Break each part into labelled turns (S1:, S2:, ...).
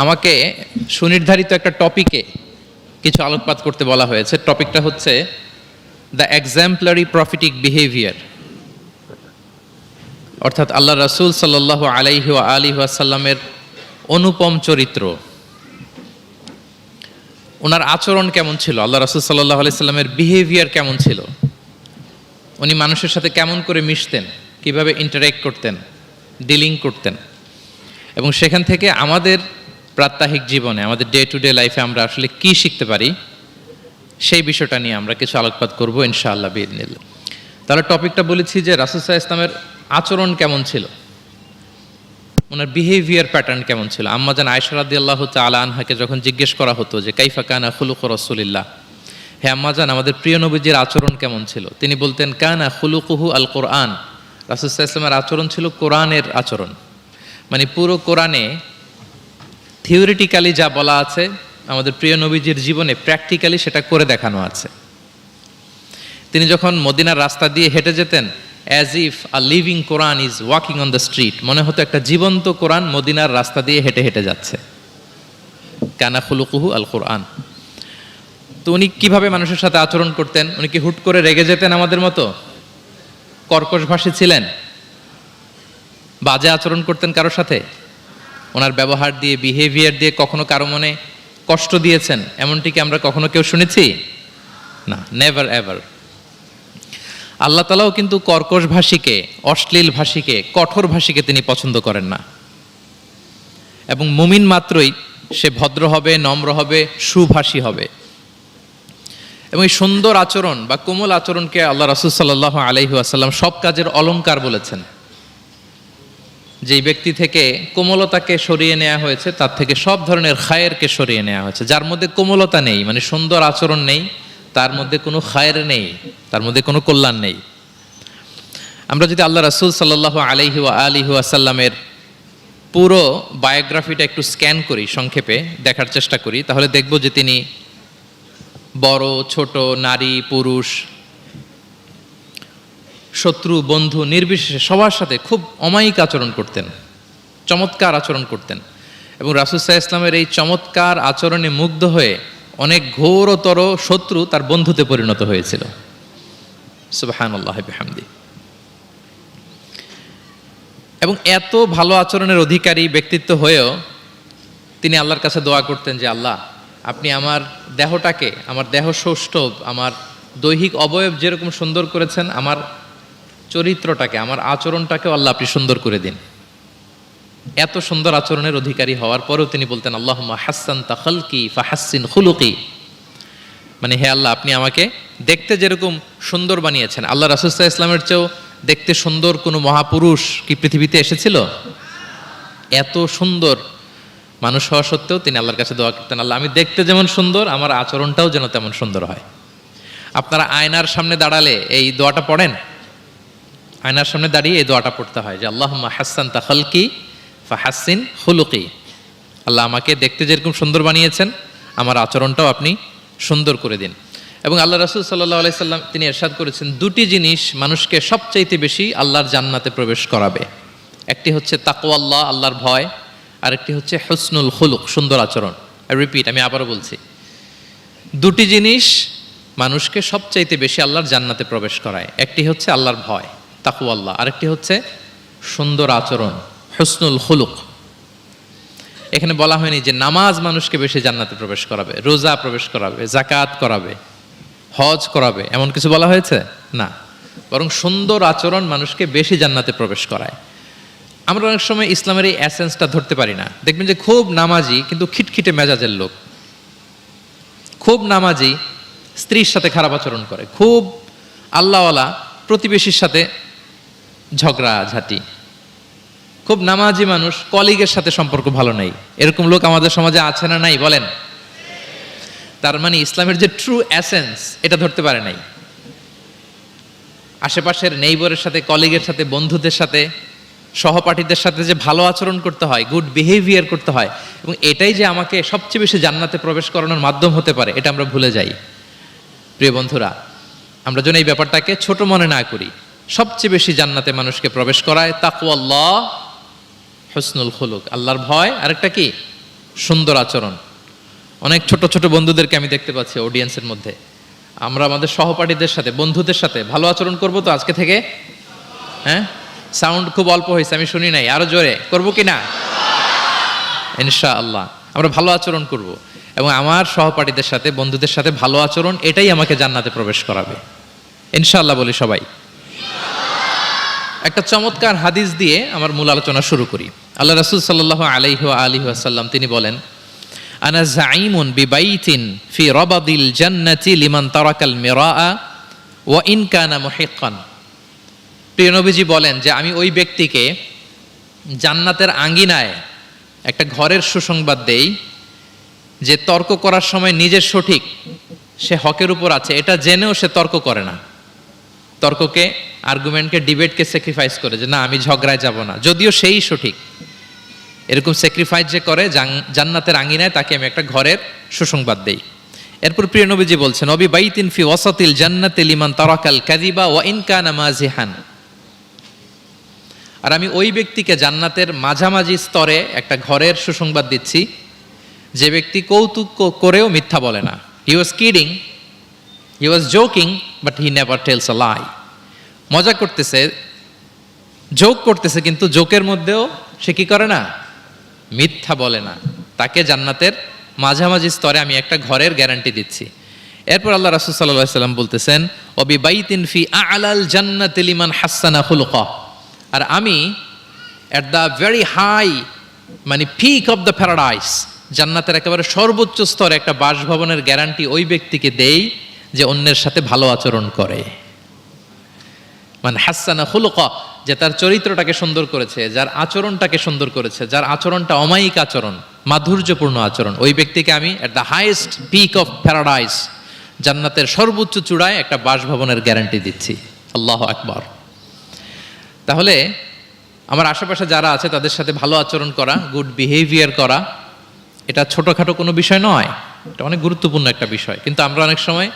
S1: আমাকে সুনির্ধারিত একটা টপিকে কিছু আলোকপাত করতে বলা হয়েছে। টপিকটা হচ্ছে দ্য এক্সাম্পলারি প্রফিটিক বিহেভিয়ার, অর্থাৎ আল্লাহ রাসূল সাল্লাল্লাহু আলাইহি ওয়া আলিহি ওয়াসাল্লামের অনুপম চরিত্র। ওনার আচরণ কেমন ছিল, আল্লাহ রাসূল সাল্লাল্লাহু আলাইহি সাল্লামের বিহেভিয়ার কেমন ছিল, উনি মানুষের সাথে কেমন করে মিশতেন, কিভাবে ইন্টারেক্ট করতেন, ডিলিং করতেন, এবং সেখান থেকে আমাদের প্রাত্যহিক জীবনে, আমাদের ডে টু ডে লাইফে আমরা আসলে কি শিখতে পারি, সেই বিষয়টা নিয়ে আমরা কিছু আলোকপাত করবো ইনশাআল্লাহ বিইذনিল্লাহ। তাহলে টপিকটা বলেছি যে রাসূল সাল্লাল্লাহু আলাইহি ওয়াসাল্লামের আচরণ কেমন ছিল, ওনার বিহেভিয়ার প্যাটার্ন কেমন ছিল। আম্মা জান আয়েশা রাদিয়াল্লাহু তাআলা আনহাকে যখন জিজ্ঞেস করা হতো যে কাইফা কানা খুলুকু রাসূলিল্লাহ, হে আম্মা জান আমাদের প্রিয় নবীজির আচরণ কেমন ছিল, তিনি বলতেন কানা খুলুকুহু আল কোরআন, রাসূল সাল্লাল্লাহু আলাইহি ওয়াসাল্লামের আচরণ ছিল কোরআনের আচরণ। মানে পুরো কোরআনে থিওরিটিক্যালি যা বলা আছে আমাদের প্রিয় নবীজির জীবনে প্র্যাকটিক্যালি সেটা করে দেখানো আছে। তিনি যখন মদিনার রাস্তা দিয়ে হেঁটে যেতেন, as if a living Quran is walking on the street, মনে হতো একটা জীবন্ত কোরআন মদিনার রাস্তা দিয়ে হেঁটে হেঁটে যাচ্ছে। কানা খুলুকুহু আল কোরআন। তো উনি কিভাবে মানুষের সাথে আচরণ করতেন? উনি কি হুট করে রেগে যেতেন আমাদের মতো? কর্কশভাষী ছিলেন? বাজে আচরণ করতেন কারোর সাথে? ওনার ব্যবহার দিয়ে, বিহেভিয়ার দিয়ে কখনো কারো মনে কষ্ট দিয়েছেন এমনটি কি আমরা কখনো কেউ শুনেছি? না, নেভার এভার। আল্লাহ তাআলাও কিন্তু কর্কশ ভাষীকে, অশ্লীল ভাষীকে, কঠোর ভাষীকে তিনি পছন্দ করেন না। এবং মুমিন মাত্রই সে ভদ্র হবে, নম্র হবে, সুভাষী হবে। এবং এই সুন্দর আচরণ বা কোমল আচরণকে আল্লাহ রাসূল সাল্লাল্লাহু আলাইহি ওয়াসাল্লাম সব কাজের অলংকার বলেছেন। যেই ব্যক্তি থেকে কোমলতাকে সরিয়ে নেওয়া হয়েছে তার থেকে সব ধরনের খায়েরকে সরিয়ে নেওয়া হয়েছে। যার মধ্যে কোমলতা নেই, মানে সুন্দর আচরণ নেই, তার মধ্যে কোনো খায়ের নেই, তার মধ্যে কোনো কল্যাণ নেই। আমরা যদি আল্লাহ রাসূল সাল্লাল্লাহু আলাইহি ওয়া আলিহি ওয়াসাল্লামের পুরো বায়োগ্রাফিটা একটু স্ক্যান করি, সংক্ষেপে দেখার চেষ্টা করি, তাহলে দেখব যে তিনি বড় ছোট, নারী পুরুষ, শত্রু বন্ধু নির্বিশেষে সবার সাথে খুব অমায়িক আচরণ করতেন, চমৎকার আচরণ করতেন। এবং রাসূল সাল্লাল্লাহু আলাইহি ওয়াসাল্লামের এই চমৎকার আচরণে মুগ্ধ হয়ে অনেক ঘোরতর শত্রু তার বন্ধুতে পরিণত হয়েছিল। সুবহানাল্লাহ বিহামদি। এবং এত ভালো আচরণের অধিকারী ব্যক্তিত্ব হয়েও তিনি আল্লাহর কাছে দোয়া করতেন যে আল্লাহ, আপনি আমার দেহটাকে, আমার দেহ সৌষ্ঠব, আমার দৈহিক অবয়ব যেরকম সুন্দর করেছেন, আমার চরিত্রটাকে, আমার আচরণটাকেও আল্লাহ আপনি সুন্দর করে দিন। এত সুন্দর আচরণের অধিকারী হওয়ার পরেও তিনি বলতেন আল্লাহুম্মা হাসসানতা খালকি ফাহাসসিন খুলুকি, মানে হে আল্লাহ, আপনি আমাকে দেখতে যেরকম সুন্দর বানিয়েছেন, আল্লাহ রাসূল সাল্লাল্লাহু আলাইহি ওয়াসাল্লামের চেয়েও দেখতে সুন্দর কোনো মহাপুরুষ কি পৃথিবীতে এসেছিল? এত সুন্দর মানুষ হওয়া সত্ত্বেও তিনি আল্লাহর কাছে দোয়া করতেন, আল্লাহ আমি দেখতে যেমন সুন্দর, আমার আচরণটাও যেন তেমন সুন্দর হয়। আপনারা আয়নার সামনে দাঁড়ালে এই দোয়াটা পড়েন? আয়নার সামনে দাঁড়িয়ে এই দোয়াটা পড়তে হয় যে আল্লাহুম্মা হাসসানতা খালকি ফাহাসসিন খুলুকি, আল্লাহ আমাকে দেখতে যেরকম সুন্দর বানিয়েছেন, আমার আচরণটাও আপনি সুন্দর করে দিন। এবং আল্লাহ রাসূল সাল্লাল্লাহু আলাইহি সাল্লাম তিনি ইরশাদ করেছেন, দুটি জিনিস মানুষকে সবচাইতে বেশি আল্লাহর জান্নাতে প্রবেশ করাবে। একটি হচ্ছে তাকওয়াল্লাহ, আল্লাহর ভয়, আর একটি হচ্ছে হুসনুল খুলুক, সুন্দর আচরণ। রিপিট, আমি আবারও বলছি, দুটি জিনিস মানুষকে সবচাইতে বেশি আল্লাহর জান্নাতে প্রবেশ করায়। একটি হচ্ছে আল্লাহর ভয়, তাকওয়াল্লাহ, আরেকটি হচ্ছে সুন্দর আচরণ, হুসনুল খুলুক। এখানে বলা হয়নি যে নামাজ মানুষকে বেশি জান্নাতে প্রবেশ করাবে, রোজা প্রবেশ করাবে, যাকাত করাবে, হজ করাবে, এমন কিছু বলা হয়েছে না, বরং সুন্দর আচরণ মানুষকে বেশি জান্নাতে প্রবেশ করায়। আমরা অনেক সময় ইসলামের এই এসেন্সটা ধরতে পারি না। দেখবেন যে খুব নামাজি কিন্তু খিটখিটে মেজাজের লোক, খুব নামাজি স্ত্রীর সাথে খারাপ আচরণ করে, খুব আল্লাহওয়ালা প্রতিবেশীর সাথে ঝগড়াঝাটি, খুব নামাজি মানুষ কলিগের সাথে সম্পর্ক ভালো নেই, এরকম লোক আমাদের সমাজে আছে না নাই বলেন? তার মানে ইসলামের যে ট্রু এসেন্স এটা ধরতে পারে নাই। আশেপাশের নেইবরের সাথে, কলিগের সাথে, বন্ধুদের সাথে, সহপাঠীদের সাথে যে ভালো আচরণ করতে হয়, গুড বিহেভিয়ার করতে হয়, এবং এটাই যে আমাকে সবচেয়ে বেশি জান্নাতে প্রবেশ করানোর মাধ্যম হতে পারে, এটা আমরা ভুলে যাই। প্রিয় বন্ধুরা, আমরা যেন এই ব্যাপারটাকে ছোট মনে না করি। সবচেয়ে বেশি জান্নাতে মানুষকে প্রবেশ করায় তাকওয়াল্লাহ, হুসনুল খুলুক, আল্লাহর ভয়, আরেকটা কি? সুন্দর আচরণ। অনেক ছোট ছোট বন্ধুদেরকে আমি দেখতে পাচ্ছি অডিয়েন্সের মধ্যে। আমরা আমাদের সহপাঠীদের সাথে, বন্ধুদের সাথে ভালো আচরণ করব তো আজকে থেকে? হ্যাঁ, সাউন্ড খুব অল্প হয়েছে, আমি শুনি নাই, আরো জোরে করবো কি না? ইনশাআল্লাহ আমরা ভালো আচরণ করব, এবং আমার সহপাঠীদের সাথে, বন্ধুদের সাথে ভালো আচরণ, এটাই আমাকে জান্নাতে প্রবেশ করাবে ইনশাআল্লাহ। বলি সবাই। একটা চমৎকার হাদিস দিয়ে আমার মূল আলোচনা শুরু করি। আল্লাহ রাসূল সাল্লাল্লাহু আলাইহি ওয়া আলিহি ওয়াসাল্লাম তিনি বলেন, আনা যাঈমুন বিবাইতিন ফি রাবাদিল জান্নাতি লিমান তারাকাল মিরাআ ওয়া ইন কানা মুহিক্কান। প্রিয় নবীজি বলেন যে আমি ওই ব্যক্তিকে জান্নাতের আঙ্গিনায় একটা ঘরের সুসংবাদ দেই যে তর্ক করার সময় নিজের সঠিক, সে হকের উপর আছে, এটা জেনেও সে তর্ক করে না। তর্ককে, আর্গুমেন্টকে, ডিবেটকে স্যাক্রিফাইস করে যে না আমি ঝগড়ায় যাব না, যদিও সেই সঠিক। এরকম স্যাক্রিফাইস যে করে জান্নাতের আঙ্গিনায়, তাকে আমি একটা ঘরের সুসংবাদ দেই। এরপর প্রিয় নবীজি বলছেন, অবি বাইতিন ফি ওয়াসাতিল জান্নাতি লিমান তারাকাল কাযিবা ওয়া ইন কানা মাজিহান। আর আমি ওই ব্যক্তিকে জান্নাতের মাঝামাঝি স্তরে একটা ঘরের সুসংবাদ দিচ্ছি, যে ব্যক্তি কৌতুক করেও মিথ্যা বলে না। He was kidding, he was joking, but he never tells a lie. মজা করতেছে, জোক করতেছে, কিন্তু জোকের মধ্যেও সে কি করে না? মিথ্যা বলে না। তাকে জান্নাতের মাঝামাঝি স্তরে আমি একটা ঘরের গ্যারান্টি দিচ্ছি। এরপর আল্লাহ রাসূল সাল্লাল্লাহু আলাইহি ওয়াসাল্লাম বলতেছেন, ওবি বাইতিন ফি আ'লাল জান্নাতি লিমান হাসানা খুলুকা। আর আমি এট দ্য ভেরি হাই, মানে পিক অফ দ্য প্যারাডাইস, জান্নাতের একেবারে সর্বোচ্চ স্তরে একটা বাসভবনের গ্যারান্টি ওই ব্যক্তিকে দেই যে অন্যের সাথে ভালো আচরণ করে। মানে হাসানা খুলুকা, যে তার চরিত্রটাকে সুন্দর করেছে, যার আচরণটাকে সুন্দর করেছে, যার আচরণটা অমায়িক আচরণ, মাধুর্যপূর্ণ আচরণ, ওই ব্যক্তিকে আমি at the highest peak of paradise, জান্নাতের সর্বোচ্চ চূড়ায় একটা বাসভবনের গ্যারান্টি দিচ্ছি। আল্লাহু আকবার। তাহলে আমার আশেপাশে যারা আছে তাদের সাথে ভালো আচরণ করা, গুড বিহেভিয়ার করা, এটা ছোটখাটো কোনো বিষয় নয়, এটা অনেক গুরুত্বপূর্ণ একটা বিষয়। কিন্তু আমরা অনেক সময়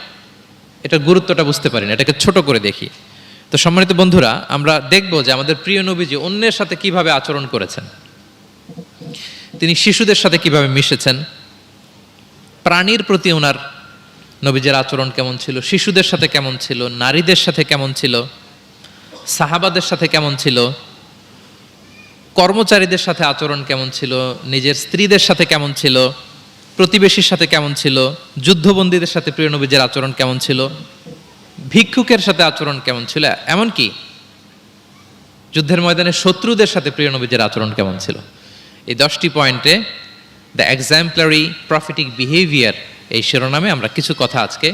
S1: এটার গুরুত্বটা বুঝতে পারি না, এটাকে ছোট করে দেখি। তো সম্মানিত বন্ধুরা, আমরা দেখব যে আমাদের প্রিয় নবীজি অন্যের সাথে কিভাবে আচরণ করেছেন। তিনি শিশুদের সাথে কিভাবে মিশেছেন, প্রাণীর প্রতি ওনার নবীজের আচরণ কেমন ছিল, শিশুদের সাথে কেমন ছিল, নারীদের সাথে কেমন ছিল, সাহাবাদের সাথে কেমন ছিল, কর্মচারীদের সাথে আচরণ কেমন ছিল, নিজের স্ত্রীদের সাথে কেমন ছিল, প্রতিবেশীর সাথে কেমন ছিল, যুদ্ধবন্দীদের সাথে প্রিয় নবীজের আচরণ কেমন ছিল, ভিক্ষুকের সাথে আচরণ কেমন ছিল, এমনকি যুদ্ধের ময়দানে শত্রুদের সাথে প্রিয় নবীজের আচরণ কেমন ছিল। এই 10টি পয়েন্টে দ্য এক্সাম্পলারি প্রফেটিক বিহেভিয়ার এই শিরোনামে আমরা কিছু কথা আজকে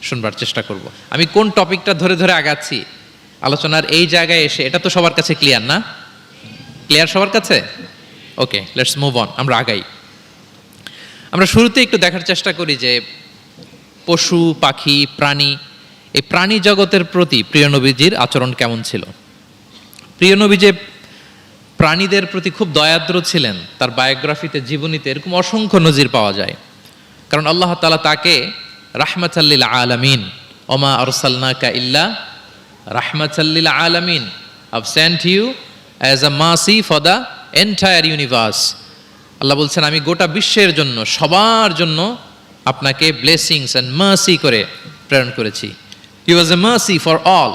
S1: শুনবার চেষ্টা করব। আমি কোন টপিকটা ধরে ধরে আগাচ্ছি আলোচনার এই জায়গায় এসে, এটা তো সবার কাছে ক্লিয়ার না? ক্লিয়ার সবার কাছে? ওকে, লেটস মুভ অন, আমরা আগাই। আমরা শুরুতে একটু দেখার চেষ্টা করি যে পশু, পাখি, প্রাণী, এই প্রাণী জগতের প্রতি প্রিয় নবীজির আচরণ কেমন ছিল। প্রিয় নবী যে প্রাণীদের প্রতি খুব দয়াদ্র ছিলেন, তার বায়োগ্রাফিতে, জীবনীতে এরকম অসংখ্য নজির পাওয়া যায়। কারণ আল্লাহ তাআলা তাকে রাহমাতাল লিল আলামিন, ওমা আরসালনাকা ইল্লা রাহমাতাল লিল আলামিন, I've sent you as a mercy for the entire universe. Allah বলছেন আমি গোটা বিশ্বের জন্য, সবার জন্য আপনাকে ব্লেসিংস অ্যান্ড মার্সি করে প্রেরণ করেছি। হি ওয়াজ এ মার্সি ফর অল,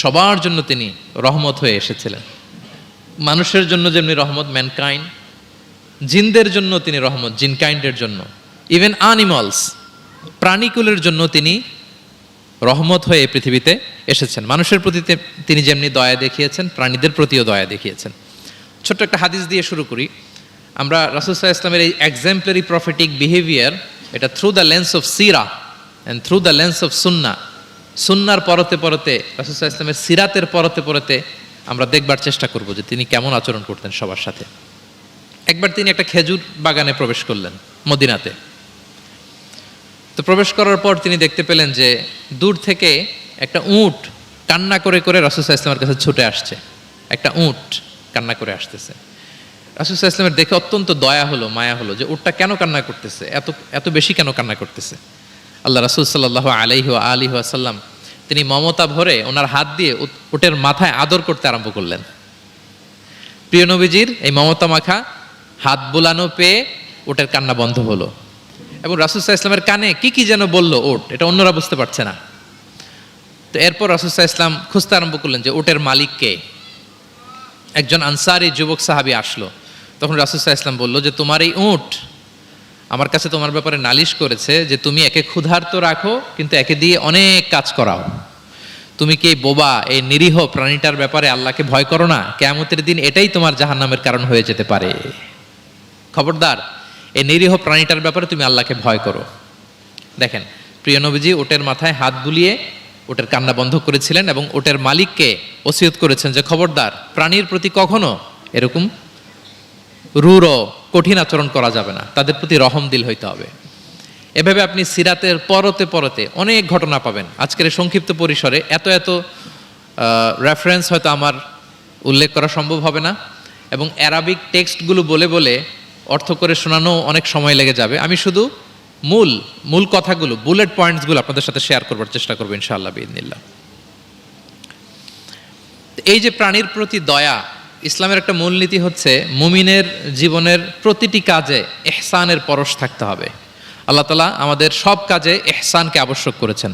S1: সবার জন্য তিনি রহমত হয়ে এসেছিলেন। মানুষের জন্য যেমনি রহমত, ম্যানকাইন্ড, জিনদের জন্য তিনি রহমত, জিনকাইন্ডের জন্য, ইভেন অ্যানিমালস, প্রাণীকুলের জন্য তিনি রহমত হয়ে পৃথিবীতে এসেছেন। মানুষের প্রতি তিনি যেমনি দয়া দেখিয়েছেন, প্রাণীদের প্রতিও দয়া দেখিয়েছেন। ছোট্ট একটা হাদিস দিয়ে শুরু করি। আমরা রাসূল সাল্লাল্লাহু আলাইহি ওয়াসাল্লামের এই এক্সাম্পলারি প্রফেটিক বিহেভিয়ার, এটা through the lens of Sira and through the lens of সুন্নাহ, সুন্নার পরতে পরতে, রাসূল সাল্লাল্লাহু আলাইহি ওয়াসাল্লামের সিরাতের পরতে পরতে আমরা দেখবার চেষ্টা করব যে তিনি কেমন আচরণ করতেন সবার সাথে। একবার তিনি একটা খেজুর বাগানে প্রবেশ করলেন মদিনাতে। তো প্রবেশ করার পর তিনি দেখতে পেলেন যে দূর থেকে একটা উট কান্না করে করে রাসূল সাল্লাল্লাহু আলাইহি ওয়াসাল্লামের কাছে ছুটে আসছে। একটা উট কান্না করে আসতেছে। রাসূল সাল্লাল্লাহু আলাইহি ওয়াসাল্লামের দেখে অত্যন্ত দয়া হলো, মায়া হলো যে উটটা কেন কান্না করতেছে, এত বেশি কেন কান্না করতেছে। আল্লাহ রাসূল সাল্লাল্লাহু আলাইহি ওয়া আলিহি ওয়াসাল্লাম তিনি মমতা ভরে ওনার হাত দিয়ে উটের মাথায় আদর করতে আরম্ভ করলেন। প্রিয় নবীজির এই মমতা মাখা হাত বুলানো পেয়ে ওটের কান্না বন্ধ হলো। এবং রাসূল সাল্লাল্লাহু আলাইহি ওয়াসাল্লামের কানে কি কি যেন বলল ওট, এটা অন্যরা বুঝতে পারছে না। তো এরপর রাসূল সাল্লাল্লাহু আলাইহি ওয়াসাল্লাম খুঁজতে আরম্ভ করলেন যে ওটের মালিক কে। একজন আনসারী যুবক সাহাবী আসলো। তখন রাসূল সাল্লাল্লাহু আলাইহি ওয়াসাল্লাম বলল যে তোমার এই উট আমার কাছে তোমার ব্যাপারে নালিশ করেছে যে তুমি একে ক্ষুধার্ত রাখো কিন্তু একে দিয়ে অনেক কাজ করাও। তুমি কি এই বোবা এই নিরীহ প্রাণীটার ব্যাপারে আল্লাহকে ভয় করো না? কিয়ামতের দিন এটাই তোমার জাহান্নামের কারণ হয়ে যেতে পারে। খবরদার, এই নিরীহ প্রাণীটার ব্যাপারে তুমি আল্লাহকে ভয় করো। দেখেন, প্রিয় নবীজি ওটের মাথায় হাত বুলিয়ে ওটের কান্না বন্ধ করেছিলেন এবং ওটের মালিককে ওসিয়ত করেছেন যে খবরদার, প্রাণীর প্রতি কখনো এরকম রূঢ় কঠিন আচরণ করা যাবে না, তাদের প্রতি রহম দিল হইতে হবে। এভাবে আপনি সিরাতের পরতে পরতে অনেক ঘটনা পাবেন। আজকের এই সংক্ষিপ্ত পরিসরে এত এত রেফারেন্স হয়তো আমার উল্লেখ করা সম্ভব হবে না, এবং অ্যারাবিক টেক্সটগুলো বলে বলে অর্থ করে শোনানো অনেক সময় লেগে যাবে। আমি শুধু মূল কথাগুলো, বুলেট পয়েন্টসগুলো আপনাদের সাথে শেয়ার করবার চেষ্টা করবো ইনশাআল্লাহ বিইذনিল্লাহ। এই যে প্রাণীর প্রতি দয়া, ইসলামের একটা মূলনীতি হচ্ছে মুমিনের জীবনের প্রতিটি কাজে ইহসানের পরশ থাকতে হবে। আল্লাহ তাআলা আমাদের সব কাজে ইহসানকে আবশ্যক করেছেন।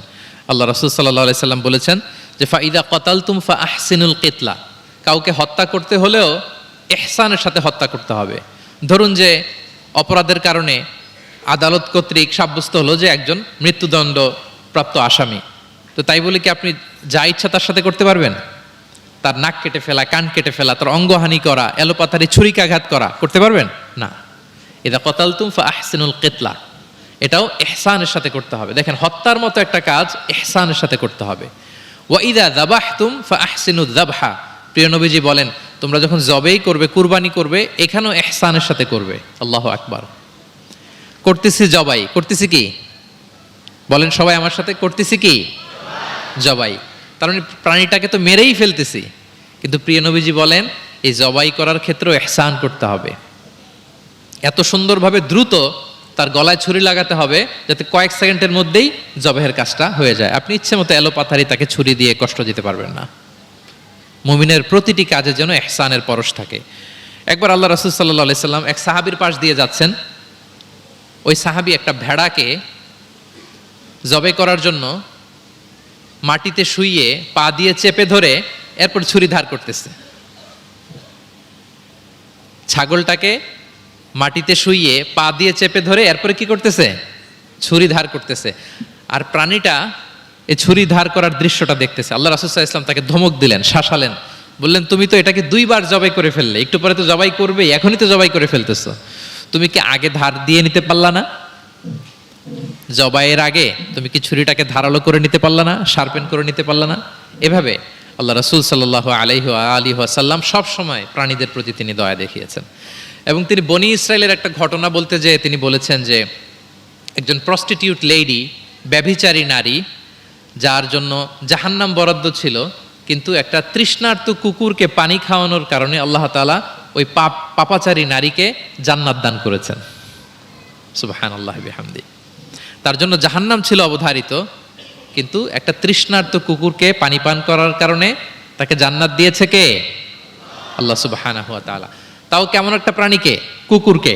S1: আল্লাহ রাসূল সাল্লাল্লাহু আলাইহি সাল্লাম বলেছেন যে ফাইদা কতালতুম ফাআহসিনুল কিতলা, কাউকে হত্যা করতে হলেও ইহসানের সাথে হত্যা করতে হবে। ধরুন যে অপরাধের কারণে আদালত কর্তৃক সাব্যস্ত হলো যে একজন মৃত্যুদণ্ড প্রাপ্ত আসামি, তো তাই বলে কি আপনি যা ইচ্ছা তার সাথে করতে পারবেন? তার নাক কেটে ফেলা, কান কেটে ফেলা, তার অঙ্গহানি করা, এলোপাতারি ছুরিকাঘাত করা করতে পারবেন না। ইদা কতালতুম ফাআহসিনুল কিতলা, এটাও ইহসানের সাথে করতে হবে। দেখেন, হত্যার মতো একটা কাজ ইহসানের সাথে করতে হবে। ওয়া ইদা যাবাহতুম ফাআহসিনুয যাবহা, প্রিয় নবীজি বলেন তোমরা যখন জবেই করবে, কুরবানি করবে, এখানেও ইহসানের সাথে করবে। আল্লাহু আকবার। করতেছি জবাই, করতেছি কি বলেন সবাই আমার সাথে, করতেছি কি জবাই। তার মানে প্রাণীটাকে তো মেরেই ফেলতেছি, কিন্তু প্রিয় নবীজি বলেন এই জবাই করার ক্ষেত্রেও ইহসান করতে হবে। এত সুন্দরভাবে দ্রুত তার গলায় ছুরি লাগাতে হবে যাতে কয়েক সেকেন্ডের মধ্যেই জবাইয়ের কাজটা হয়ে যায়। আপনি ইচ্ছে মতো এলোপাথারি তাকে ছুরি দিয়ে কষ্ট দিতে পারবেন না। মুমিনের প্রতিটি কাজে যেন ইহসানের পরশ থাকে। একবার আল্লাহ রাসূল সাল্লাল্লাহু আলাইহি সাল্লাম এক সাহাবীর পাশ দিয়ে যাচ্ছেন। ওই সাহাবী একটা ভেড়াকে জবাই করার জন্য মাটিতে শুইয়ে পা দিয়ে চেপে ধরে এরপর ছুরি ধার করতেছে। ছাগলটাকে মাটিতে শুইয়ে পা দিয়ে চেপে ধরে এরপরে কি করতেছে? ছুরি ধার করতেছে। আর প্রাণীটা এই ছুরি ধার করার দৃশ্যটা দেখতেছে। আল্লাহ রাসূল সাল্লাল্লাহু আলাইহি ওয়াসাল্লাম তাকে ধমক দিলেন, শাসালেন, বললেন তুমি তো এটাকে 2 বার জবাই করে ফেললে, একটু পরে তো জবাই করবেই, এখনই তো জবাই করে ফেলতেছো, তুমি কি আগে ধার দিয়ে নিতে পারলা না? জবাইয়ের আগে তুমি কি ছুরিটাকে ধারালো করে নিতে পারলা না, শার্পেন করে নিতে পারলা না? এভাবে আল্লাহ রাসূল সাল্লাল্লাহু আলাইহি ওয়াসাল্লাম সব সময় প্রাণীদের প্রতি তিনি দয়া দেখিয়েছেন। এবং তিনি বনি ইসরায়েলের একটা ঘটনা বলতে যেয়ে তিনি বলেছেন যে একজন প্রস্টিটিউট লেডি, ব্যভিচারী নারী, যার জন্য জাহান্নাম বরাদ্দ ছিল, কিন্তু একটা তৃষ্ণার্ত কুকুরকে পানি খাওয়ানোর কারণে আল্লাহ তাআলা ওই পাপাচারী নারীকে জান্নাত দান করেছেন। সুবহানাল্লাহি বিহামদি। তার জন্য জাহান্নাম ছিল অবধারিত, কিন্তু একটা তৃষ্ণার্ত কুকুরকে পানি পান করার কারণে তাকে জান্নাত দিয়েছে কে? আল্লাহ সুবহানাহু ওয়া তাআলা। তাও কেমন একটা প্রাণীকে? কুকুরকে।